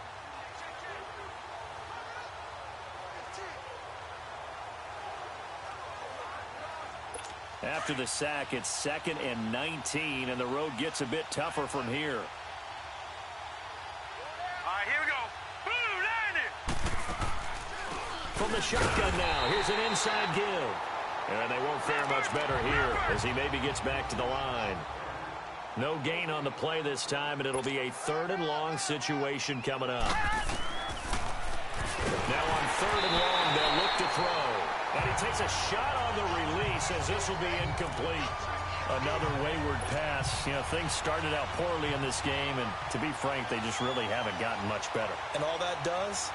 Speaker 5: After the sack, it's 2nd and 19, and the road gets a bit tougher from here.
Speaker 8: All right, here we go. Blue line it.
Speaker 5: From the shotgun now, here's an inside give. And they won't fare much better here as he maybe gets back to the line. No gain on the play this time, and it'll be a 3rd and long situation coming up. Now on 3rd and long, they'll look to throw. And he takes a shot on the release as this will be incomplete. Another wayward pass. You know, things started out poorly in this game, and to be frank, they just really haven't gotten much better.
Speaker 6: And all that does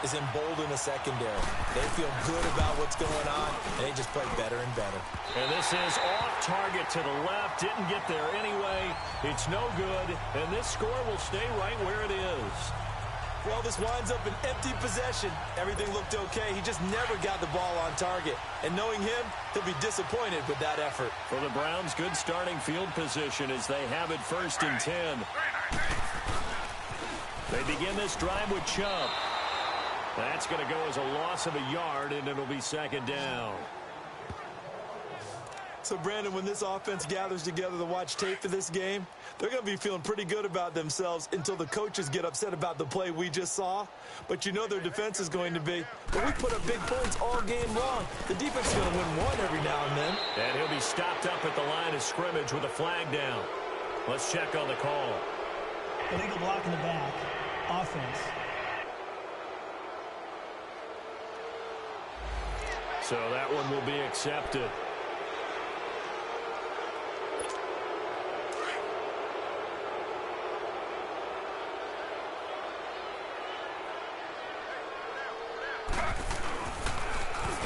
Speaker 6: is embolden the secondary. They feel good about what's going on, and they just play better and better.
Speaker 5: And this is off target to the left. Didn't get there anyway. It's no good, and this score will stay right where it is.
Speaker 6: Well, this winds up an empty possession. Everything looked okay. He just never got the ball on target. And knowing him, he'll be disappointed with that effort.
Speaker 5: For the Browns, good starting field position as they have it 1st and 10. They begin this drive with Chubb. That's going to go as a loss of a yard, and it'll be 2nd down.
Speaker 6: So, Brandon, when this offense gathers together to watch tape for this game, they're going to be feeling pretty good about themselves until the coaches get upset about the play we just saw. But you know their defense is going to be, but we put up big points all game long. The defense is going to win one every now and then.
Speaker 5: And he'll be stopped up at the line of scrimmage with a flag down. Let's check on the call.
Speaker 2: Illegal block in the back. Offense.
Speaker 5: So that one will be accepted.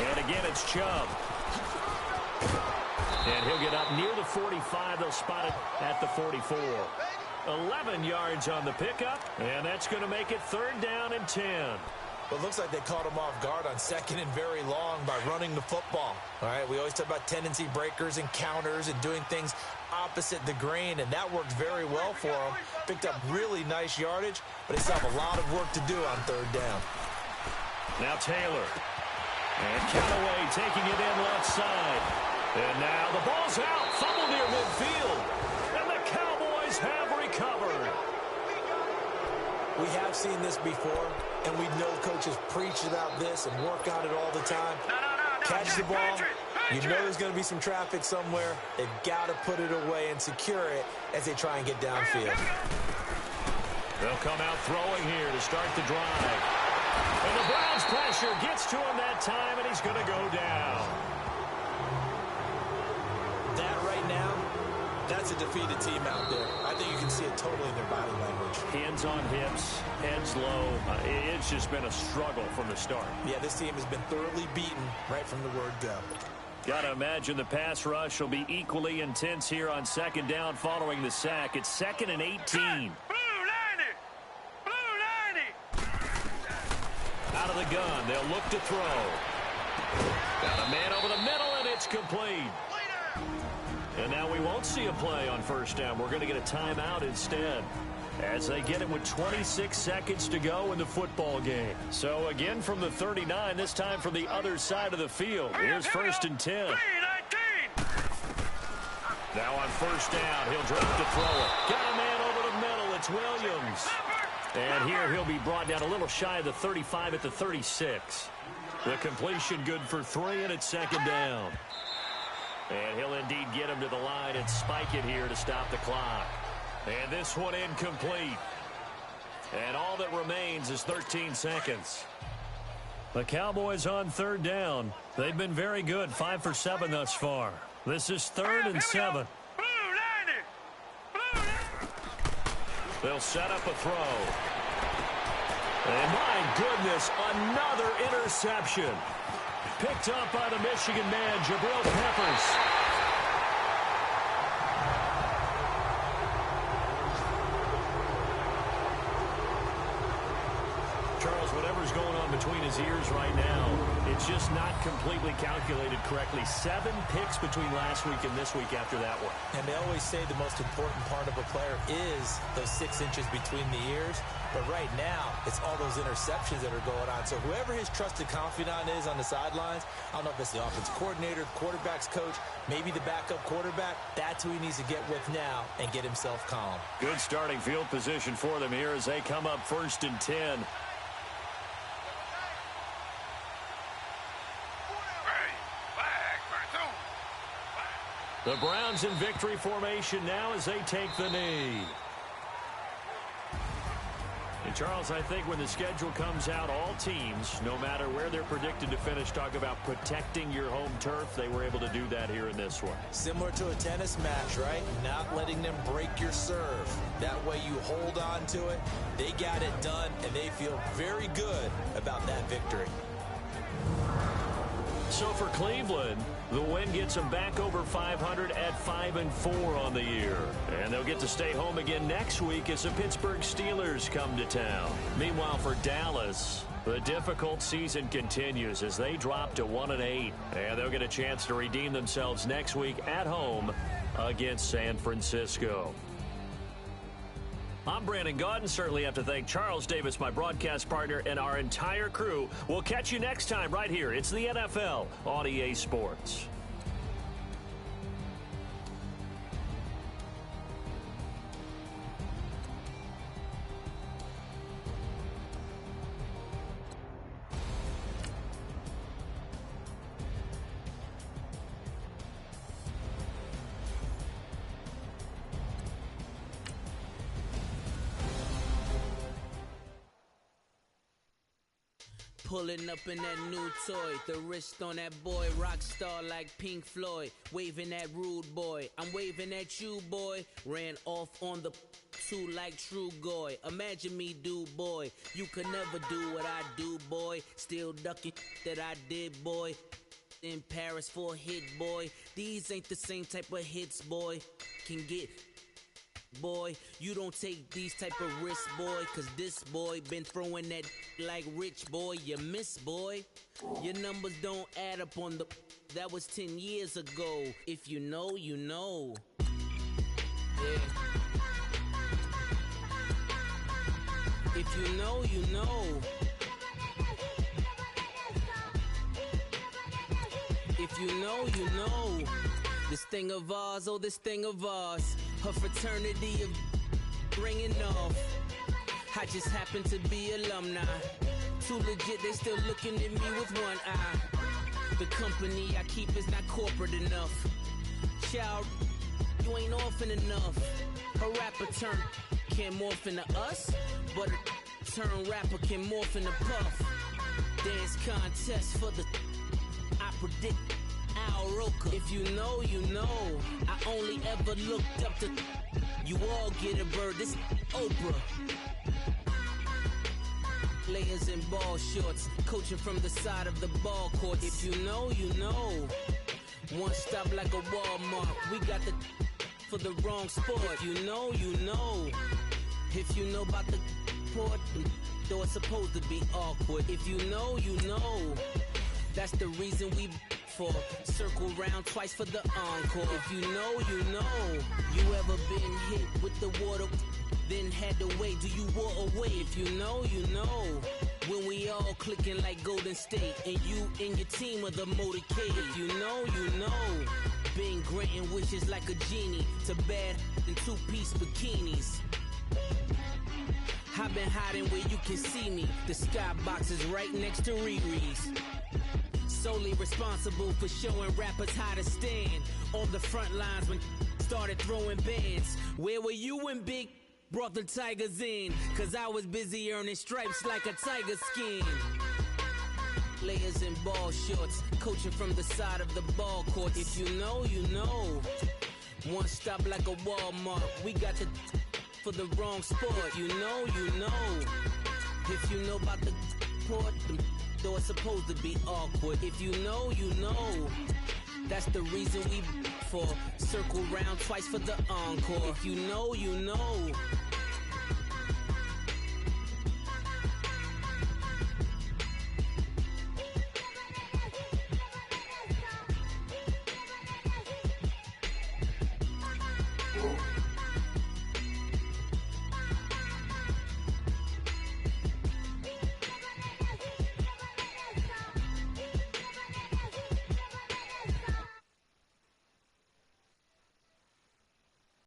Speaker 5: And again, it's Chubb. And he'll get up near the 45. They'll spot it at the 44. 11 yards on the pickup, and that's going to make it 3rd down and 10.
Speaker 6: Well, it looks like they caught him off guard on 2nd and very long by running the football. All right, we always talk about tendency breakers and counters and doing things opposite the grain, and that worked very well for him. Picked up really nice yardage, but they still have a lot of work to do on 3rd down.
Speaker 5: Now Taylor. And Callaway taking it in left side. And now the ball's out. Fumble near midfield. And the Cowboys have recovered.
Speaker 6: We have seen this before, and we know coaches preach about this and work on it all the time. Catch the ball. You know there's going to be some traffic somewhere. They've got to put it away and secure it as they try and get downfield.
Speaker 5: They'll come out throwing here to start the drive. And the Browns pressure gets to him that time, and he's going to go down.
Speaker 6: That right now, that's a defeated team out there. I think you can see it totally in their body language.
Speaker 5: Hands on hips, heads low. It's just been a struggle from the start.
Speaker 6: Yeah, this team has been thoroughly beaten right from the word go.
Speaker 5: Got to imagine the pass rush will be equally intense here on 2nd down following the sack. It's 2nd and 18. Out of the gun, they'll look to throw. Got a man over the middle, and it's complete. And now we won't see a play on 1st down. We're going to get a timeout instead as they get it with 26 seconds to go in the football game. So again from the 39, this time from the other side of the field. Here's 1st and 10. Now on 1st down, he'll drop to throw it. Got a man over the middle. It's Williams. And here he'll be brought down a little shy of the 35 at the 36. The completion good for 3, and it's 2nd down. And he'll indeed get him to the line and spike it here to stop the clock. And this one incomplete. And all that remains is 13 seconds. The Cowboys on 3rd down. They've been very good, 5 for 7 thus far. This is 3rd and 7. They'll set up a throw. And my goodness, another interception. Picked up by the Michigan man, Jabril Peppers. Charles, whatever's going on between his ears right now, it's just not completely calculated correctly. 7 picks between last week and this week after that one.
Speaker 6: And they always say the most important part of a player is those 6 inches between the ears. But right now, it's all those interceptions that are going on. So whoever his trusted confidant is on the sidelines, I don't know if it's the offensive coordinator, the quarterback's coach, maybe the backup quarterback, that's who he needs to get with now and get himself calm.
Speaker 5: Good starting field position for them here as they come up 1st and 10. The Browns in victory formation now as they take the knee. And Charles, I think when the schedule comes out, all teams, no matter where they're predicted to finish, talk about protecting your home turf. They were able to do that here in this one.
Speaker 6: Similar to a tennis match, right? Not letting them break your serve. That way you hold on to it. They got it done, and they feel very good about that victory.
Speaker 5: So for Cleveland, the win gets them back over 500 at 5-4 on the year. And they'll get to stay home again next week as the Pittsburgh Steelers come to town. Meanwhile, for Dallas, the difficult season continues as they drop to 1-8. And they'll get a chance to redeem themselves next week at home against San Francisco. I'm Brandon Gaudin. Certainly have to thank Charles Davis, my broadcast partner, and our entire crew. We'll catch you next time right here. It's the NFL on EA Sports.
Speaker 1: Pulling up in that new toy, the wrist on that boy, rock star like Pink Floyd, waving at rude boy, I'm waving at you boy, ran off on the two like True Goy, imagine me do boy, you could never do what I do boy, still ducking that I did boy, in Paris for a hit boy, these ain't the same type of hits boy, can get boy, you don't take these type of risks, boy, cause this boy been throwing that like rich boy, you miss, boy. Your numbers don't add up on the, that was 10 years ago. If you know, you know. Yeah. If you know, you know. If you know, you know. This thing of ours, oh, this thing of ours. Her fraternity of ringing off. I just happen to be alumni. Too legit, they still looking at me with one eye. The company I keep is not corporate enough. Child, you ain't orphan enough. A rapper turn can't morph into us, but a turn rapper can morph into Puff. Dance contest for the, I predict Al Roker. If you know, you know. I only ever looked up to, you all get a bird, this Oprah. Layers in ball shorts, coaching from the side of the ball court. If you know, you know. One stop like a Walmart, we got the for the wrong sport. If you know, you know. If you know about the port, though it's supposed to be awkward. If you know, you know. That's the reason we for circle round twice for the encore. If you know, you know. You ever been hit with the water, then had to wait? Do you walk away? If you know, you know. When we all clicking like Golden State, and you and your team are the motorcade. If you know, you know. Been granting wishes like a genie to bad in two-piece bikinis. I've been hiding where you can see me. The skybox is right next to Riri's. Solely responsible for showing rappers how to stand on the front lines when started throwing bands. Where were you when Big brought the Tigers in? Cause I was busy earning stripes like a tiger skin. Layers in ball shorts, coaching from the side of the ball court. If you know, you know. One stop like a Walmart, we got the for the wrong sport. You know, you know. If you know about the port, though it's supposed to be awkward. If you know, you know. That's the reason we for circle round twice for the encore. If you know, you know.